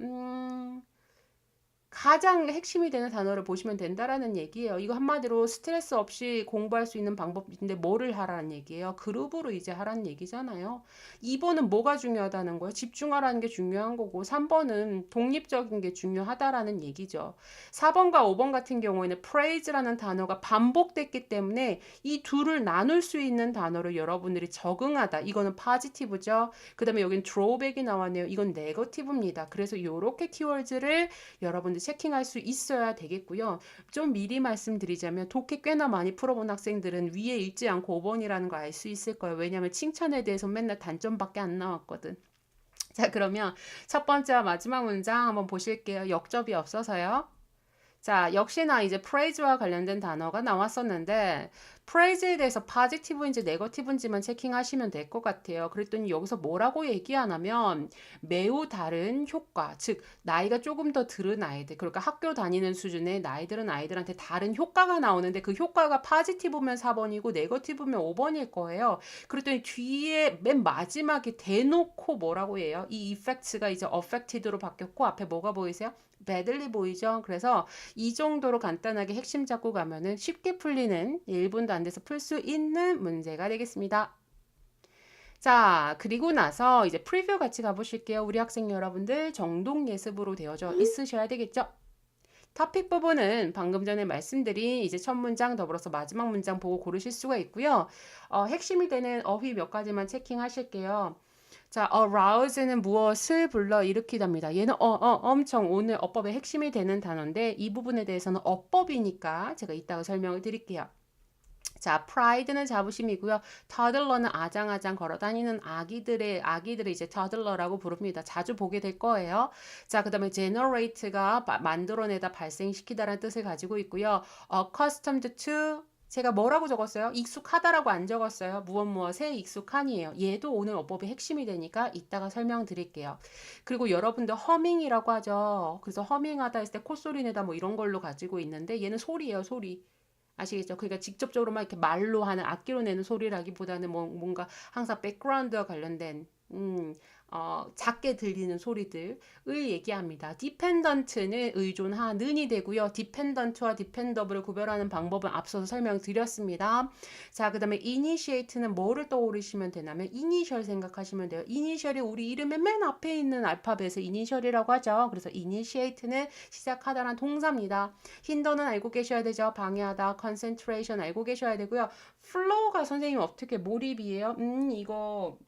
가장 핵심이 되는 단어를 보시면 된다라는 얘기예요. 이거 한마디로 스트레스 없이 공부할 수 있는 방법인데 뭐를 하라는 얘기예요? 그룹으로 이제 하라는 얘기잖아요. 2번은 뭐가 중요하다는 거예요? 집중하라는 게 중요한 거고 3번은 독립적인 게 중요하다라는 얘기죠. 4번과 5번 같은 경우에는 praise라는 단어가 반복됐기 때문에 이 둘을 나눌 수 있는 단어로 여러분들이 적응하다. 이거는 positive죠. 그 다음에 여긴 drawback이 나왔네요. 이건 negative입니다. 그래서 이렇게 키워드를 여러분들 체킹할 수 있어야 되겠고요. 좀 미리 말씀드리자면 독해 꽤나 많이 풀어본 학생들은 위에 읽지 않고 5번이라는 거 알 수 있을 거예요. 왜냐하면 칭찬에 대해서 맨날 단점밖에 안 나왔거든. 자, 그러면 첫 번째와 마지막 문장 한번 보실게요. 역접이 없어서요. 자, 역시나 이제 praise와 관련된 단어가 나왔었는데 praise에 대해서 positive인지 negative인지만 체킹하시면 될 것 같아요. 그랬더니 여기서 뭐라고 얘기하냐면 매우 다른 효과, 즉 나이가 조금 더 들은 아이들, 그러니까 학교 다니는 수준의 나이 들은 아이들한테 다른 효과가 나오는데 그 효과가 positive면 4번이고 negative면 5번일 거예요. 그랬더니 뒤에 맨 마지막에 대놓고 뭐라고 해요? 이 effects가 이제 affected로 바뀌었고 앞에 뭐가 보이세요? badly 보이죠? 그래서 이 정도로 간단하게 핵심 잡고 가면은 쉽게 풀리는 1분도 안 돼서 풀 수 있는 문제가 되겠습니다. 자, 그리고 나서 이제 프리뷰 같이 가보실게요. 우리 학생 여러분들 정독 예습으로 되어져 있으셔야 되겠죠? 토픽 부분은 방금 전에 말씀드린 이제 첫 문장 더불어서 마지막 문장 보고 고르실 수가 있고요. 핵심이 되는 어휘 몇 가지만 체킹하실게요. 자, arouse는 무엇을 불러일으키답니다. 얘는 엄청 오늘 어법의 핵심이 되는 단어인데 이 부분에 대해서는 어법이니까 제가 이따가 설명을 드릴게요. 자, pride는 자부심이고요. toddler는 아장아장 걸어다니는 아기들을 이제 toddler라고 부릅니다. 자주 보게 될 거예요. 자, 그 다음에 generate가 만들어내다 발생시키다라는 뜻을 가지고 있고요. accustomed to 제가 뭐라고 적었어요? 익숙하다라고 안 적었어요. 무엇에 익숙한이에요. 얘도 오늘 어법의 핵심이 되니까 이따가 설명드릴게요. 그리고 여러분들 허밍이라고 하죠. 그래서 허밍하다 했을 때 콧소리 내다 뭐 이런 걸로 가지고 있는데 얘는 소리예요, 소리. 아시겠죠? 그러니까 직접적으로 막 이렇게 말로 하는 악기로 내는 소리라기보다는 뭔가 항상 백그라운드와 관련된 작게 들리는 소리들을 얘기합니다. dependent는 의존하는이 되고요. dependent와 dependable을 구별하는 방법은 앞서서 설명드렸습니다. 자, 그 다음에 initiate는 뭐를 떠오르시면 되냐면 initial 생각하시면 돼요. initial이 우리 이름의 맨 앞에 있는 알파벳을 initial이라고 하죠. 그래서 initiate는 시작하다라는 동사입니다. hinder는 알고 계셔야 되죠. 방해하다, concentration 알고 계셔야 되고요. flow가 선생님 어떻게 몰입이에요? 이거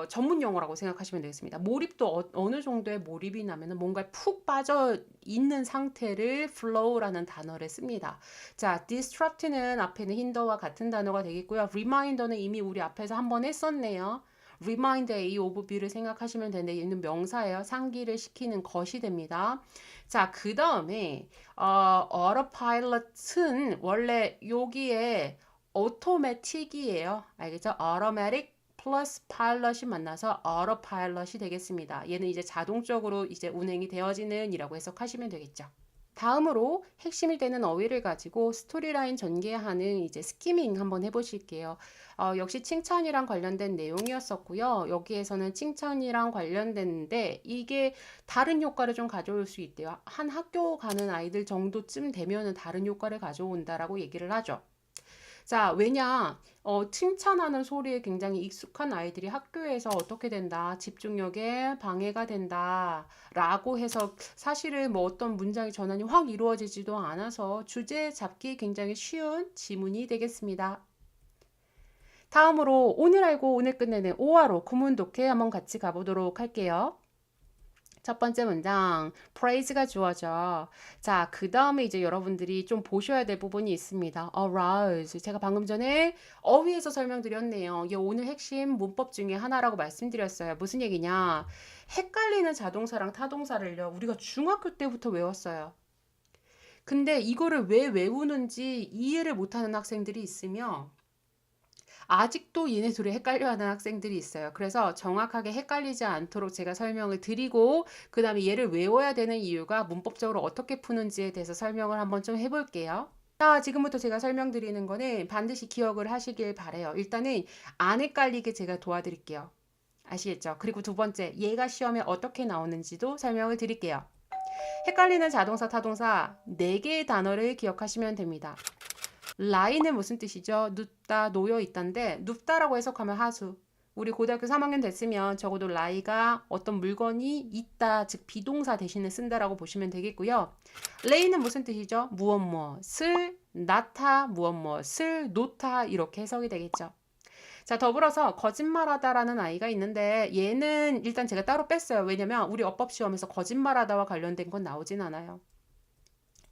전문 용어라고 생각하시면 되겠습니다. 몰입도 어느 정도의 몰입이 나면은 뭔가 푹 빠져 있는 상태를 flow라는 단어를 씁니다. 자, disrupt는 앞에는 hinder와 같은 단어가 되겠고요. reminder는 이미 우리 앞에서 한번 했었네요. remind A of B를 생각하시면 되는데 얘는 명사예요. 상기를 시키는 것이 됩니다. 자, 그 다음에 autopilot은 원래 여기에 automatic이에요. 알겠죠? automatic 플러스 파일럿이 만나서 autopilot이 되겠습니다. 얘는 이제 자동적으로 이제 운행이 되어지는 이라고 해석하시면 되겠죠. 다음으로 핵심이 되는 어휘를 가지고 스토리라인 전개하는 이제 스키밍 한번 해보실게요. 역시 칭찬이랑 관련된 내용이었었고요. 여기에서는 칭찬이랑 관련됐는데 이게 다른 효과를 좀 가져올 수 있대요. 한 학교 가는 아이들 정도쯤 되면은 다른 효과를 가져온다라고 얘기를 하죠. 자, 왜냐, 칭찬하는 소리에 굉장히 익숙한 아이들이 학교에서 어떻게 된다, 집중력에 방해가 된다, 라고 해서 사실은 뭐 어떤 문장의 전환이 확 이루어지지도 않아서 주제 잡기 굉장히 쉬운 지문이 되겠습니다. 다음으로 오늘 알고 오늘 끝내는 5화로 구문 독해 한번 같이 가보도록 할게요. 첫 번째 문장, praise가 주어져. 자, 그 다음에 이제 여러분들이 좀 보셔야 될 부분이 있습니다. arouse. 제가 방금 전에 어휘에서 설명드렸네요. 이게 오늘 핵심 문법 중에 하나라고 말씀드렸어요. 무슨 얘기냐? 헷갈리는 자동사랑 타동사를요, 우리가 중학교 때부터 외웠어요. 근데 이거를 왜 외우는지 이해를 못하는 학생들이 있으며, 아직도 얘네 둘이 헷갈려하는 학생들이 있어요. 그래서 정확하게 헷갈리지 않도록 제가 설명을 드리고 그 다음에 얘를 외워야 되는 이유가 문법적으로 어떻게 푸는지에 대해서 설명을 한번 좀 해볼게요. 자, 지금부터 제가 설명드리는 거는 반드시 기억을 하시길 바래요. 일단은 안 헷갈리게 제가 도와드릴게요. 아시겠죠? 그리고 두 번째, 얘가 시험에 어떻게 나오는지도 설명을 드릴게요. 헷갈리는 자동사, 타동사 4개의 단어를 기억하시면 됩니다. lie는 무슨 뜻이죠? 눕다, 놓여 있다인데 눕다라고 해석하면 하수. 우리 고등학교 3학년 됐으면 적어도 lie가 어떤 물건이 있다, 즉 비동사 대신에 쓴다라고 보시면 되겠고요. lay는 무슨 뜻이죠? 무엇 무엇을 낳다, 무엇 무엇을 놓다 이렇게 해석이 되겠죠. 자, 더불어서 거짓말하다라는 아이가 있는데 얘는 일단 제가 따로 뺐어요. 왜냐면 우리 어법 시험에서 거짓말하다와 관련된 건 나오진 않아요.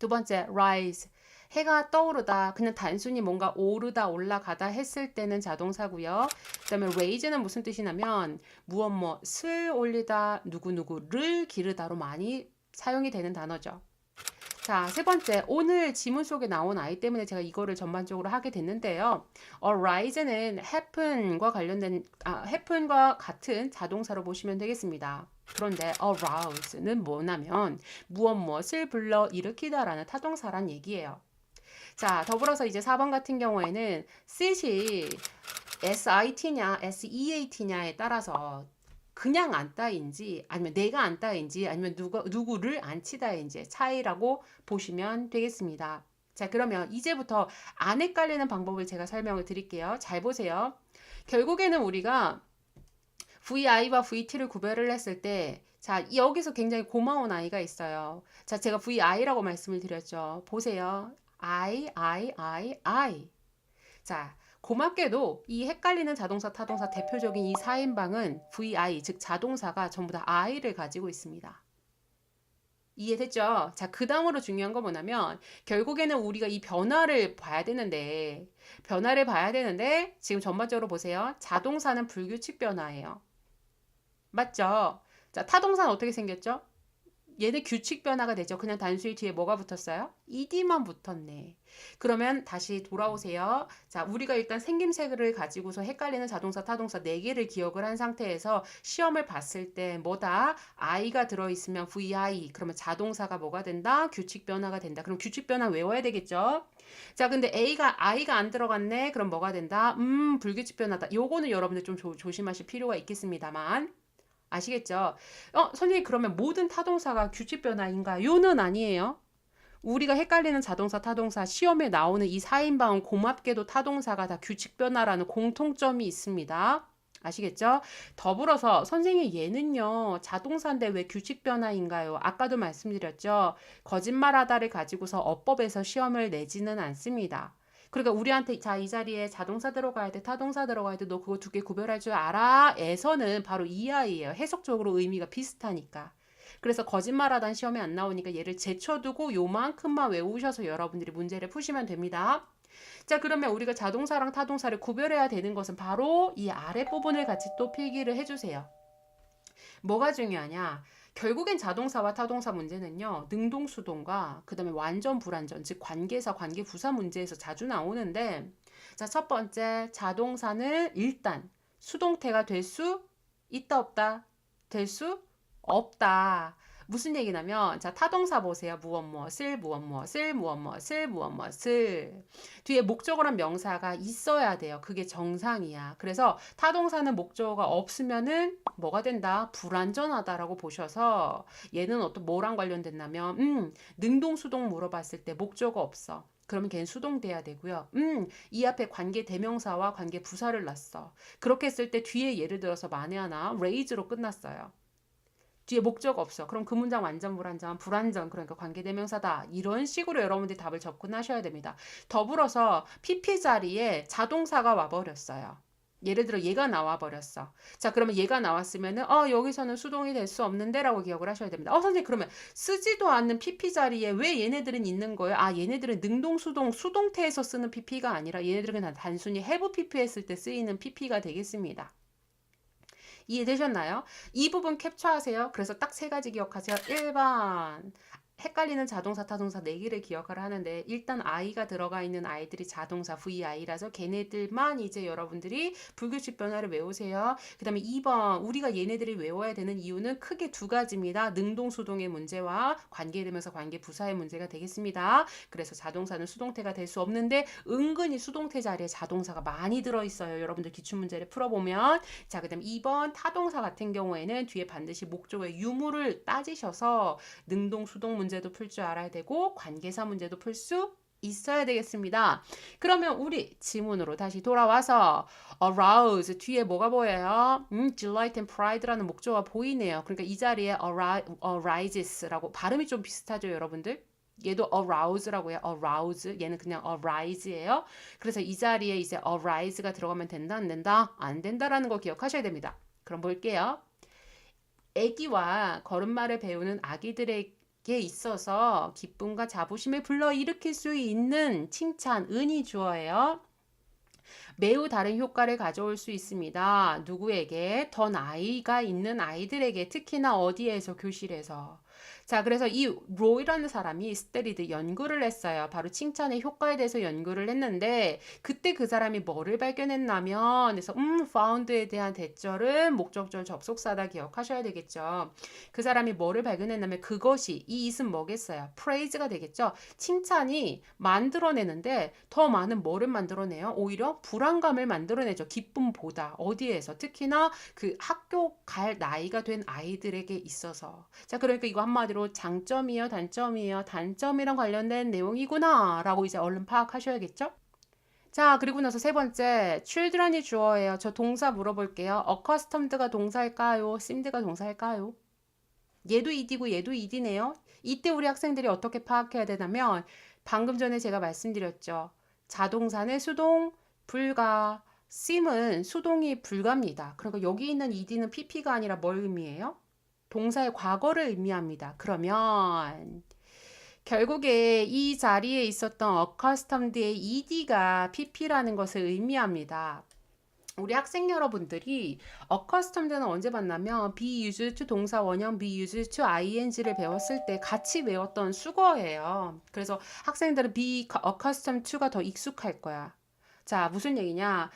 두 번째, rise. 해가 떠오르다. 그냥 단순히 뭔가 오르다, 올라가다 했을 때는 자동사고요. 그 다음에 raise는 무슨 뜻이냐면 무엇 무엇을 올리다, 누구누구를 기르다로 많이 사용이 되는 단어죠. 자, 세 번째, 오늘 지문 속에 나온 아이 때문에 제가 이거를 전반적으로 하게 됐는데요. arise는 happen과 같은 자동사로 보시면 되겠습니다. 그런데 arouse는 뭐냐면 무엇 무엇을 불러 일으키다라는 타동사란 얘기예요. 자, 더불어서 이제 4번 같은 경우에는 sit이 SIT냐 SEAT냐에 따라서 그냥 앉다인지 아니면 내가 앉다인지 아니면 누구를 앉히다인지 차이라고 보시면 되겠습니다. 자, 그러면 이제부터 안 헷갈리는 방법을 제가 설명을 드릴게요. 잘 보세요. 결국에는 우리가 VI와 VT를 구별을 했을 때 자, 여기서 굉장히 고마운 아이가 있어요. 자, 제가 VI라고 말씀을 드렸죠. 보세요. I. 자, 고맙게도 이 헷갈리는 자동사, 타동사 대표적인 이 4인방은 VI, 즉 자동사가 전부 다 I를 가지고 있습니다. 이해됐죠? 자, 그 다음으로 중요한 건 뭐냐면 결국에는 우리가 이 변화를 봐야 되는데 지금 전반적으로 보세요. 자동사는 불규칙 변화예요. 맞죠? 자, 타동사는 어떻게 생겼죠? 얘는 규칙 변화가 되죠. 그냥 단수일 뒤에 뭐가 붙었어요? ed만 붙었네. 그러면 다시 돌아오세요. 자, 우리가 일단 생김새를 가지고서 헷갈리는 자동사, 타동사 4개를 기억을 한 상태에서 시험을 봤을 때 뭐다? i가 들어있으면 vi. 그러면 자동사가 뭐가 된다? 규칙 변화가 된다. 그럼 규칙 변화 외워야 되겠죠? 자, 근데 i가 안 들어갔네. 그럼 뭐가 된다? 불규칙 변화다. 요거는 여러분들 좀 조심하실 필요가 있겠습니다만. 아시겠죠? 선생님 그러면 모든 타동사가 규칙 변화인가요?는 아니에요. 우리가 헷갈리는 자동사, 타동사, 시험에 나오는 이 4인방은 고맙게도 타동사가 다 규칙 변화라는 공통점이 있습니다. 아시겠죠? 더불어서 선생님 얘는요 자동사인데 왜 규칙 변화인가요? 아까도 말씀드렸죠. 거짓말하다를 가지고서 어법에서 시험을 내지는 않습니다. 그러니까 우리한테 자 이 자리에 자동사 들어가야 돼 타동사 들어가야 돼 너 그거 두 개 구별할 줄 알아? 에서는 바로 이 아이예요. 해석적으로 의미가 비슷하니까. 그래서 거짓말하다는 시험에 안 나오니까 얘를 제쳐두고 요만큼만 외우셔서 여러분들이 문제를 푸시면 됩니다. 자 그러면 우리가 자동사랑 타동사를 구별해야 되는 것은 바로 이 아랫 부분을 같이 또 필기를 해주세요. 뭐가 중요하냐? 결국엔 자동사와 타동사 문제는요. 능동수동과 그 다음에 완전 불완전 즉 관계사 관계부사 문제에서 자주 나오는데 자 첫 번째 자동사는 일단 수동태가 될 수 있다 없다? 될 수 없다. 무슨 얘기냐면 자 타동사 보세요. 무엇 무엇을 무엇 무엇을 무엇 무엇을 무엇 무엇을 뒤에 목적어란 명사가 있어야 돼요. 그게 정상이야. 그래서 타동사는 목적어가 없으면은 뭐가 된다? 불완전하다라고 보셔서 얘는 어떤 뭐랑 관련됐냐면 능동수동 물어봤을 때 목적어 없어. 그러면 걔는 수동돼야 되고요. 이 앞에 관계 대명사와 관계 부사를 놨어. 그렇게 했을 때 뒤에 예를 들어서 만에 하나 raise로 끝났어요. 뒤에 목적 없어. 그럼 그 문장 완전 불완전, 불완전 그러니까 관계대명사다. 이런 식으로 여러분들이 답을 접근하셔야 됩니다. 더불어서 PP 자리에 자동사가 와버렸어요. 예를 들어 얘가 나와버렸어. 자 그러면 얘가 나왔으면은 여기서는 수동이 될 수 없는데 라고 기억을 하셔야 됩니다. 선생님 그러면 쓰지도 않는 PP 자리에 왜 얘네들은 있는 거예요? 얘네들은 능동수동 수동태에서 쓰는 PP가 아니라 얘네들은 그냥 단순히 have PP 했을 때 쓰이는 PP가 되겠습니다. 이해되셨나요? 이 부분 캡처하세요. 그래서 딱 세 가지 기억하세요. 1번 헷갈리는 자동사 타동사 4개를 기억하라 하는데 일단 I가 들어가 있는 아이들이 자동사 VI라서 걔네들만 이제 여러분들이 불규칙 변화를 외우세요. 그 다음에 2번 우리가 얘네들이 외워야 되는 이유는 크게 두 가지입니다. 능동수동의 문제와 관계되면서 관계부사의 문제가 되겠습니다. 그래서 자동사는 수동태가 될 수 없는데 은근히 수동태 자리에 자동사가 많이 들어있어요. 여러분들 기출문제를 풀어보면 자 그다음 2번 타동사 같은 경우에는 뒤에 반드시 목적어의 유무를 따지셔서 능동수동 문제도 풀 줄 알아야 되고 관계사 문제도 풀 수 있어야 되겠습니다. 그러면 우리 지문으로 다시 돌아와서 arouse 뒤에 뭐가 보여요? delight and pride라는 목조가 보이네요. 그러니까 이 자리에 arises,라고 발음이 좀 비슷하죠, 여러분들? 얘도 arouse라고 해요. arouse. 얘는 그냥 arise예요. 그래서 이 자리에 이제 arise가 들어가면 된다, 안 된다? 안 된다라는 거 기억하셔야 됩니다. 그럼 볼게요. 아기와 걸음마를 배우는 아기들에게 있어서 기쁨과 자부심을 불러일으킬 수 있는 칭찬, 은이 주어예요. 매우 다른 효과를 가져올 수 있습니다. 누구에게? 더 나이가 있는 아이들에게, 특히나 어디에서? 교실에서. 자, 그래서 이 로이라는 사람이 스테리드 연구를 했어요. 바로 칭찬의 효과에 대해서 연구를 했는데 그때 그 사람이 뭐를 발견했냐면 그래서 found에 대한 대절은 목적절 접속사다 기억하셔야 되겠죠. 그 사람이 뭐를 발견했냐면 그것이 이 it은 뭐겠어요? praise가 되겠죠. 칭찬이 만들어내는데 더 많은 뭐를 만들어내요? 오히려 불안감을 만들어내죠. 기쁨보다. 어디에서? 특히나 그 학교 갈 나이가 된 아이들에게 있어서. 자, 그러니까 이거 한마디로 장점이에요, 단점이에요. 단점이랑 관련된 내용이구나 라고 이제 얼른 파악하셔야겠죠? 자, 그리고 나서 세 번째, children이 주어예요. 저 동사 물어볼게요. accustomed가 동사일까요? seemed가 동사일까요? 얘도 id고 얘도 id네요. 이때 우리 학생들이 어떻게 파악해야 되냐면 방금 전에 제가 말씀드렸죠. 자동사는 수동 불가, seem은 수동이 불가입니다. 그러니까 여기 있는 id는 pp가 아니라 뭘 의미해요? 동사의 과거를 의미합니다. 그러면 결국에 이 자리에 있었던 accustomed의 ed가 pp라는 것을 의미합니다. 우리 학생 여러분들이 accustomed는 언제 봤냐면 be used to 동사 원형 be used to ing를 배웠을 때 같이 외웠던 수거예요. 그래서 학생들은 be accustomed to가 더 익숙할 거야. 자, 무슨 얘기냐?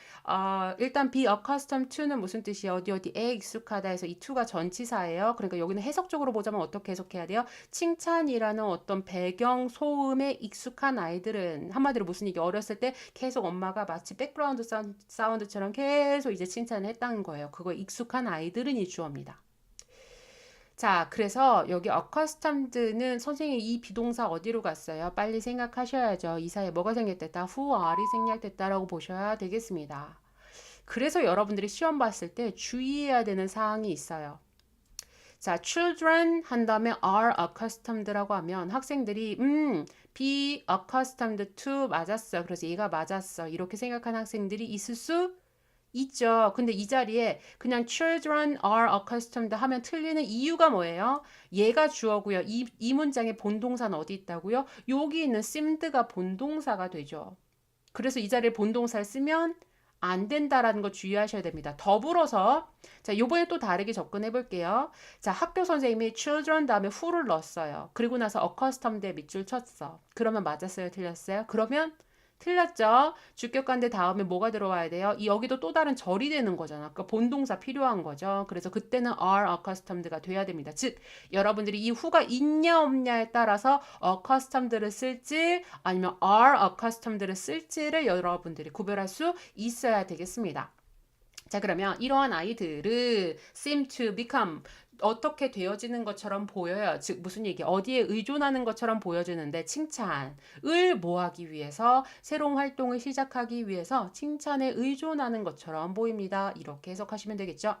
일단 be accustomed to는 무슨 뜻이에요? 어디에 익숙하다 해서 이 to가 전치사예요. 그러니까 여기는 해석적으로 보자면 어떻게 해석해야 돼요? 칭찬이라는 어떤 배경 소음에 익숙한 아이들은 한마디로 무슨 얘기? 어렸을 때 계속 엄마가 마치 백그라운드 사운드처럼 계속 이제 칭찬을 했다는 거예요. 그거 익숙한 아이들은 이 주어입니다. 자, 그래서 여기 accustomed는 선생님 이 비동사 어디로 갔어요? 빨리 생각하셔야죠. 이 사이에 뭐가 생략됐다? who are이 생략됐다라고 보셔야 되겠습니다. 그래서 여러분들이 시험 봤을 때 주의해야 되는 사항이 있어요. 자, children 한 다음에 are accustomed라고 하면 학생들이 be accustomed to 맞았어. 그래서 얘가 맞았어. 이렇게 생각하는 학생들이 있을 수 있죠. 근데 이 자리에 그냥 children are accustomed 하면 틀리는 이유가 뭐예요? 얘가 주어고요. 이 문장의 본동사는 어디 있다고요? 여기 있는 seemed가 본동사가 되죠. 그래서 이 자리에 본동사를 쓰면 안 된다라는 거 주의하셔야 됩니다. 더불어서 자, 요번에 또 다르게 접근해 볼게요. 자, 학교 선생님이 children 다음에 who를 넣었어요. 그리고 나서 accustomed에 밑줄 쳤어. 그러면 맞았어요? 틀렸어요? 그러면 틀렸죠? 주격관대 다음에 뭐가 들어와야 돼요? 여기도 또 다른 절이 되는 거잖아. 그러니까 본동사 필요한 거죠. 그래서 그때는 are accustomed가 돼야 됩니다. 즉, 여러분들이 이 who가 있냐 없냐에 따라서 accustomed를 쓸지 아니면 are accustomed를 쓸지를 여러분들이 구별할 수 있어야 되겠습니다. 자, 그러면 이러한 아이들은 seem to become 어떻게 되어지는 것처럼 보여요. 즉 무슨 얘기? 어디에 의존하는 것처럼 보여지는데 칭찬을 뭐 하기 위해서 새로운 활동을 시작하기 위해서 칭찬에 의존하는 것처럼 보입니다. 이렇게 해석하시면 되겠죠.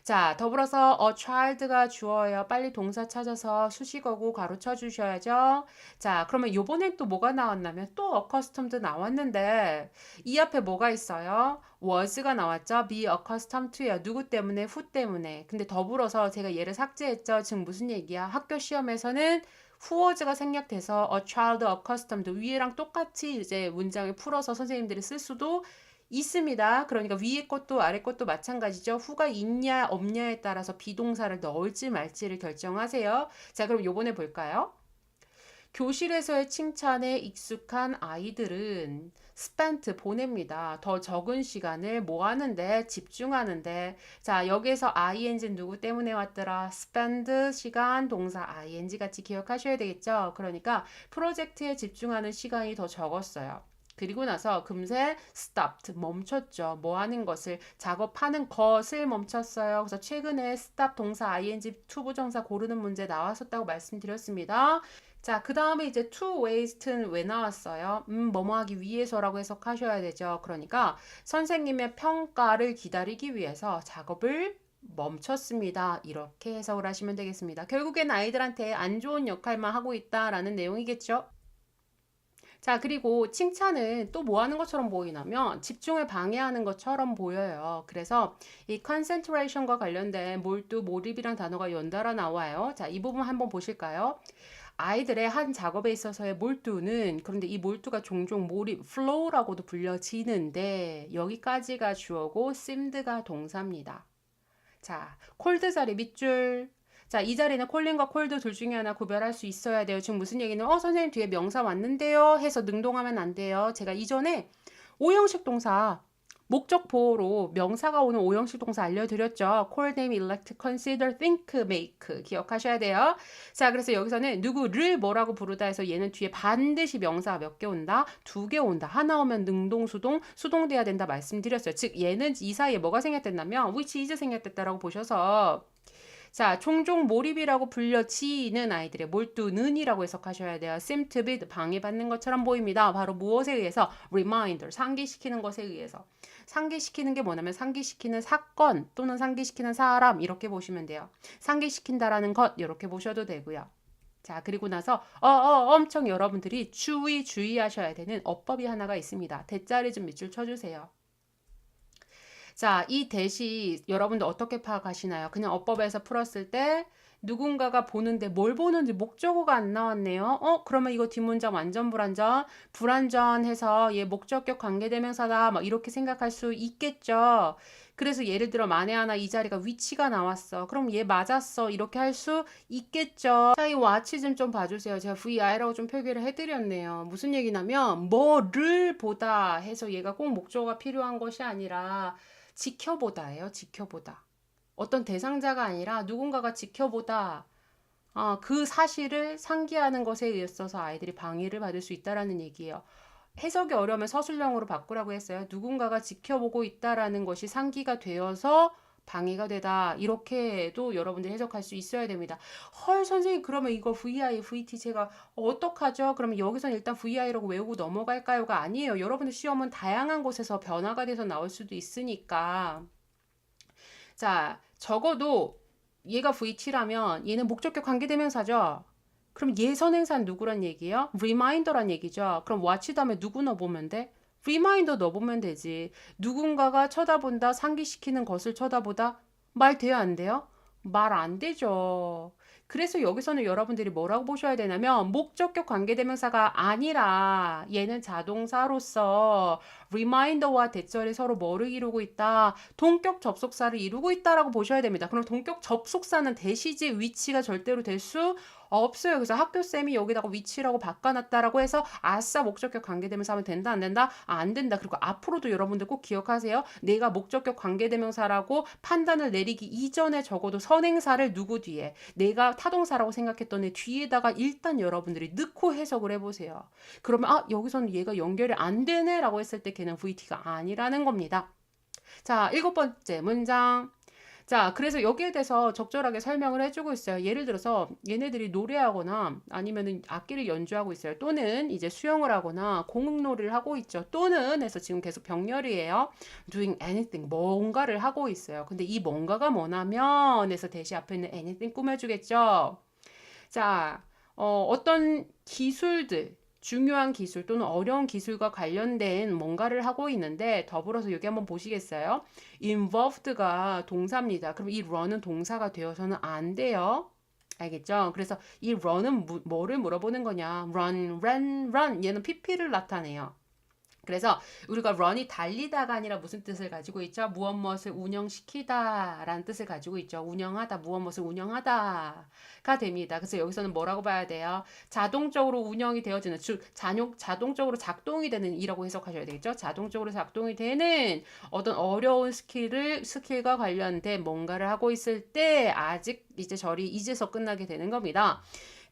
자, 더불어서 a child가 주어예요. 빨리 동사 찾아서 수식어고 가로쳐 주셔야죠. 자, 그러면 요번엔 또 뭐가 나왔냐면 또 accustomed 나왔는데 이 앞에 뭐가 있어요? was가 나왔죠. be accustomed to요. 누구 때문에? who 때문에. 근데 더불어서 제가 얘를 삭제했죠. 지금 무슨 얘기야? 학교 시험에서는 who was가 생략돼서 a child accustomed 위에랑 똑같이 이제 문장을 풀어서 선생님들이 쓸 수도 있습니다. 그러니까 위에 것도 아래 것도 마찬가지죠. who가 있냐 없냐에 따라서 비동사를 넣을지 말지를 결정하세요. 자, 그럼 요번에 볼까요? 교실에서의 칭찬에 익숙한 아이들은 spent 보냅니다. 더 적은 시간을 뭐 하는데? 집중하는데. 자, 여기에서 ing는 누구 때문에 왔더라? spend 시간 동사 ing 같이 기억하셔야 되겠죠? 그러니까 프로젝트에 집중하는 시간이 더 적었어요. 그리고 나서 금세 stopped 멈췄죠. 뭐 하는 것을 작업하는 것을 멈췄어요. 그래서 최근에 stop 동사 ing 투부정사 고르는 문제 나왔었다고 말씀드렸습니다. 자, 그 다음에 이제 to waste는 왜 나왔어요? 뭐뭐 하기 위해서라고 해석하셔야 되죠. 그러니까 선생님의 평가를 기다리기 위해서 작업을 멈췄습니다. 이렇게 해석을 하시면 되겠습니다. 결국엔 아이들한테 안 좋은 역할만 하고 있다라는 내용이겠죠. 자, 그리고 칭찬은 또 뭐 하는 것처럼 보이냐면 집중을 방해하는 것처럼 보여요. 그래서 이 concentration과 관련된 몰두, 몰입이란 단어가 연달아 나와요. 자, 이 부분 한번 보실까요? 아이들의 한 작업에 있어서의 몰두는 그런데 이 몰두가 종종 몰입, flow라고도 불려지는데 여기까지가 주어고 seemed가 동사입니다. 자, 콜드 자리 밑줄. 자, 이 자리는 콜린과 콜드 둘 중에 하나 구별할 수 있어야 돼요. 지금 무슨 얘기는 선생님 뒤에 명사 왔는데요 해서 능동하면 안 돼요. 제가 이전에 오형식 동사 목적 보호로 명사가 오는 오형식 동사 알려드렸죠. call, name, elect, consider, think, make 기억하셔야 돼요. 자, 그래서 여기서는 누구를 뭐라고 부르다 해서 얘는 뒤에 반드시 명사가 몇 개 온다? 2개 온다. 하나 오면 능동, 수동, 수동돼야 된다 말씀드렸어요. 즉 얘는 이 사이에 뭐가 생략됐냐면 which is 생략됐다라고 보셔서 자, 종종 몰입이라고 불려지는 아이들의 몰두는이라고 해석하셔야 돼요. seem to be 방해받는 것처럼 보입니다. 바로 무엇에 의해서? reminder, 상기시키는 것에 의해서. 상기시키는 게 뭐냐면 상기시키는 사건 또는 상기시키는 사람 이렇게 보시면 돼요. 상기시킨다라는 것 이렇게 보셔도 되고요. 자, 그리고 나서 엄청 여러분들이 주의하셔야 되는 어법이 하나가 있습니다. 대자리 좀 밑줄 쳐주세요. 자, 이 대시 여러분들 어떻게 파악하시나요? 그냥 어법에서 풀었을 때 누군가가 보는데 뭘 보는지 목적어가 안 나왔네요. 그러면 이거 뒷문장 완전 불완전. 불완전해서 얘 목적격 관계대명사다. 막 이렇게 생각할 수 있겠죠. 그래서 예를 들어 만에 하나 이 자리가 위치가 나왔어. 그럼 얘 맞았어. 이렇게 할 수 있겠죠. 자, 이 watch 좀 봐주세요. 제가 VI라고 좀 표기를 해드렸네요. 무슨 얘기냐면 뭐를 보다 해서 얘가 꼭 목적어가 필요한 것이 아니라 지켜보다예요. 지켜보다. 어떤 대상자가 아니라 누군가가 지켜보다 그 사실을 상기하는 것에 있어서 아이들이 방해를 받을 수 있다라는 얘기예요. 해석이 어려우면 서술형으로 바꾸라고 했어요. 누군가가 지켜보고 있다라는 것이 상기가 되어서 방해가 되다. 이렇게도 여러분들이 해석할 수 있어야 됩니다. 헐, 선생님, 그러면 이거 VI, VT 제가 어떡하죠? 그러면 여기서는 일단 VI라고 외우고 넘어갈까요가 아니에요. 여러분들 시험은 다양한 곳에서 변화가 돼서 나올 수도 있으니까. 자, 적어도 얘가 VT라면 얘는 목적격 관계대명사죠. 그럼 얘 선행사는 누구란 얘기예요? reminder란 얘기죠. 그럼 watch 다음에 누구 넣어보면 돼? reminder 넣어보면 되지. 누군가가 쳐다본다, 상기시키는 것을 쳐다보다. 말 돼요, 안 돼요? 말 안 되죠. 그래서 여기서는 여러분들이 뭐라고 보셔야 되냐면 목적격 관계대명사가 아니라 얘는 자동사로서 reminder와 대절이 서로 뭐를 이루고 있다? 동격 접속사를 이루고 있다라고 보셔야 됩니다. 그럼 동격 접속사는 대시제 위치가 절대로 될 수 없어요. 그래서 학교쌤이 여기다가 위치라고 바꿔놨다라고 해서 아싸 목적격 관계대명사 하면 된다 안 된다? 안 된다. 그리고 앞으로도 여러분들 꼭 기억하세요. 내가 목적격 관계대명사라고 판단을 내리기 이전에 적어도 선행사를 누구 뒤에 내가 타동사라고 생각했던 애 뒤에다가 일단 여러분들이 넣고 해석을 해보세요. 그러면 아 여기서는 얘가 연결이 안 되네 라고 했을 때 걔는 VT가 아니라는 겁니다. 자, 7번째 문장. 자, 그래서 여기에 대해서 적절하게 설명을 해주고 있어요. 예를 들어서 얘네들이 노래하거나 아니면은 악기를 연주하고 있어요. 또는 이제 수영을 하거나 공놀이를 하고 있죠. 또는 해서 지금 계속 병렬이에요. doing anything, 뭔가를 하고 있어요. 근데 이 뭔가가 뭐냐면 해서 대시 앞에 있는 anything 꾸며주겠죠. 자, 어떤 기술들, 중요한 기술 또는 어려운 기술과 관련된 뭔가를 하고 있는데 더불어서 여기 한번 보시겠어요? involved가 동사입니다. 그럼 이 run은 동사가 되어서는 안 돼요. 알겠죠? 그래서 이 run은 뭐를 물어보는 거냐? run. 얘는 PP를 나타내요. 그래서 우리가 run이 달리다가 아니라 무슨 뜻을 가지고 있죠? 무엇 무엇을 운영시키다 라는 뜻을 가지고 있죠. 운영하다, 무엇 무엇을 운영하다가 됩니다. 그래서 여기서는 뭐라고 봐야 돼요? 자동적으로 운영이 되어지는, 자동적으로 작동이 되는 이라고 해석하셔야 되겠죠? 자동적으로 작동이 되는 어떤 어려운 스킬과 관련된 뭔가를 하고 있을 때 아직 이제 절이 이제서 끝나게 되는 겁니다.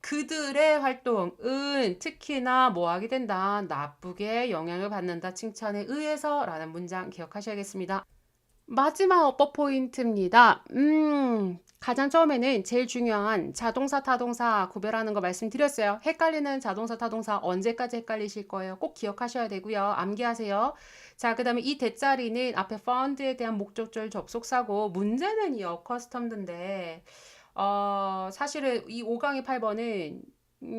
그들의 활동은 특히나 뭐 하게 된다. 나쁘게 영향을 받는다. 칭찬에 의해서 라는 문장 기억하셔야겠습니다. 마지막 어법 포인트입니다. 가장 처음에는 제일 중요한 자동사, 타동사 구별하는 거 말씀드렸어요. 헷갈리는 자동사, 타동사 언제까지 헷갈리실 거예요? 꼭 기억하셔야 되고요. 암기하세요. 자, 그 다음에 이 대자리는 앞에 found에 대한 목적절 접속사고 문제는 이 accustomed인데 사실은 이 5강의 8번은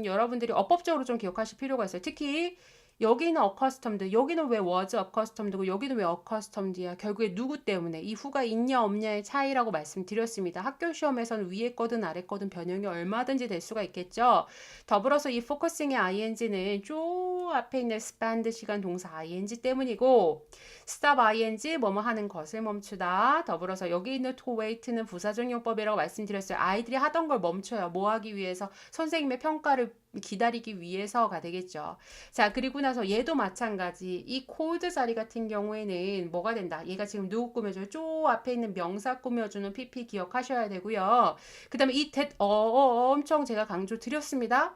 여러분들이 어법적으로 좀 기억하실 필요가 있어요. 특히 여기는 accustomed, 여기는 왜 was accustomed고 여기는 왜 accustomed야? 결국에 누구 때문에 이 후가 있냐 없냐의 차이라고 말씀드렸습니다. 학교 시험에서는 위에 거든 아래 거든 변형이 얼마든지 될 수가 있겠죠. 더불어서 이 focusing의 ing는 쭉 앞에 있는 spend 시간 동사 ing 때문이고 stop ing 뭐뭐 하는 것을 멈추다. 더불어서 여기 있는 to wait는 부사적 용법이라고 말씀드렸어요. 아이들이 하던 걸 멈춰요. 뭐 하기 위해서? 선생님의 평가를 기다리기 위해서가 되겠죠. 자, 그리고 나서 얘도 마찬가지. 이 코드 자리 같은 경우에는 뭐가 된다? 얘가 지금 누구 꾸며줘요? 쪼 앞에 있는 명사 꾸며주는 PP 기억하셔야 되고요. 그 다음에 이 that 엄청 제가 강조 드렸습니다.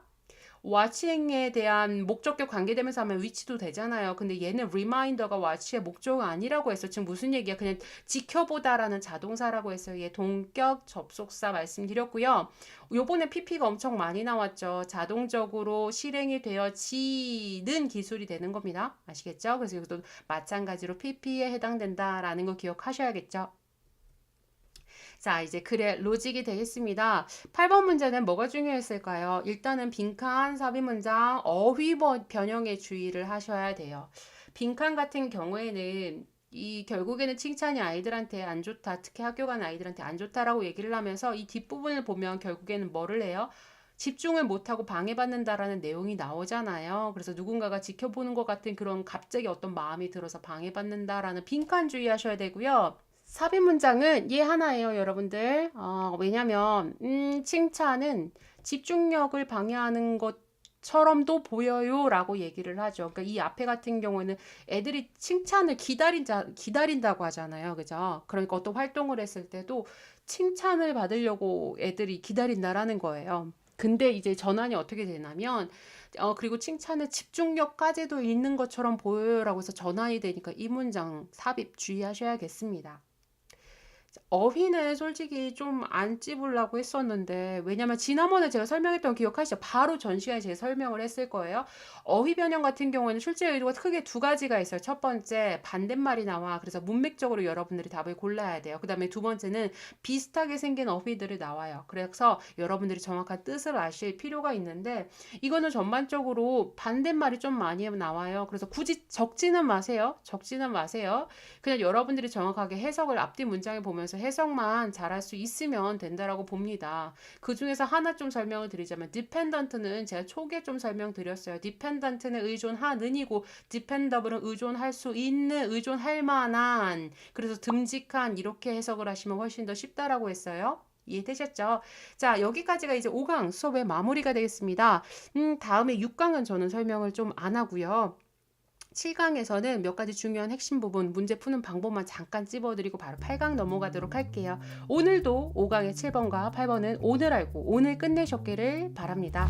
watching에 대한 목적격 관계되면서 하면 위치도 되잖아요. 근데 얘는 reminder가 watch의 목적은 아니라고 했어. 지금 무슨 얘기야? 그냥 지켜보다라는 자동사라고 했어요. 얘 동격 접속사 말씀드렸고요. 요번에 PP가 엄청 많이 나왔죠. 자동적으로 실행이 되어지는 기술이 되는 겁니다. 아시겠죠? 그래서 여기도 마찬가지로 PP에 해당된다라는 거 기억하셔야겠죠. 자, 이제 글의 로직이 되겠습니다. 8번 문제는 뭐가 중요했을까요? 일단은 빈칸, 삽입문장, 어휘 변형에 주의를 하셔야 돼요. 빈칸 같은 경우에는 이 결국에는 칭찬이 아이들한테 안 좋다, 특히 학교 간 아이들한테 안 좋다라고 얘기를 하면서 이 뒷부분을 보면 결국에는 뭐를 해요? 집중을 못하고 방해받는다라는 내용이 나오잖아요. 그래서 누군가가 지켜보는 것 같은 그런 갑자기 어떤 마음이 들어서 방해받는다라는 빈칸 주의하셔야 되고요. 삽입 문장은 얘 하나예요, 여러분들. 왜냐면 칭찬은 집중력을 방해하는 것처럼도 보여요 라고 얘기를 하죠. 그러니까 이 앞에 같은 경우에는 애들이 칭찬을 기다린다고 하잖아요. 그죠? 그러니까 어떤 활동을 했을 때도 칭찬을 받으려고 애들이 기다린다라는 거예요. 근데 이제 전환이 어떻게 되냐면 그리고 칭찬의 집중력까지도 있는 것처럼 보여요라고 해서 전환이 되니까 이 문장 삽입 주의하셔야겠습니다. 어휘는 솔직히 좀 안 찝으려고 했었는데, 왜냐면 지난번에 제가 설명했던 거 기억하시죠? 바로 전 시간에 제가 설명을 했을 거예요. 어휘 변형 같은 경우에는 출제 의도가 크게 두 가지가 있어요. 첫 번째, 반대말이 나와. 그래서 문맥적으로 여러분들이 답을 골라야 돼요. 그 다음에 두 번째는 비슷하게 생긴 어휘들이 나와요. 그래서 여러분들이 정확한 뜻을 아실 필요가 있는데, 이거는 전반적으로 반대말이 좀 많이 나와요. 그래서 굳이 적지는 마세요. 적지는 마세요. 그냥 여러분들이 정확하게 해석을 앞뒤 문장을 보면서 해석만 잘할 수 있으면 된다라고 봅니다. 그 중에서 하나 좀 설명을 드리자면 dependent는 제가 초기에 좀 설명드렸어요. dependent는 의존하는이고 dependable은 의존할 수 있는, 의존할 만한, 그래서 듬직한 이렇게 해석을 하시면 훨씬 더 쉽다라고 했어요. 이해되셨죠? 자, 여기까지가 이제 5강 수업의 마무리가 되겠습니다. 다음에 6강은 저는 설명을 좀 안 하고요. 7강에서는 몇 가지 중요한 핵심 부분, 문제 푸는 방법만 잠깐 찝어드리고 바로 8강 넘어가도록 할게요. 오늘도 5강의 7번과 8번은 오늘 알고 오늘 끝내셨기를 바랍니다.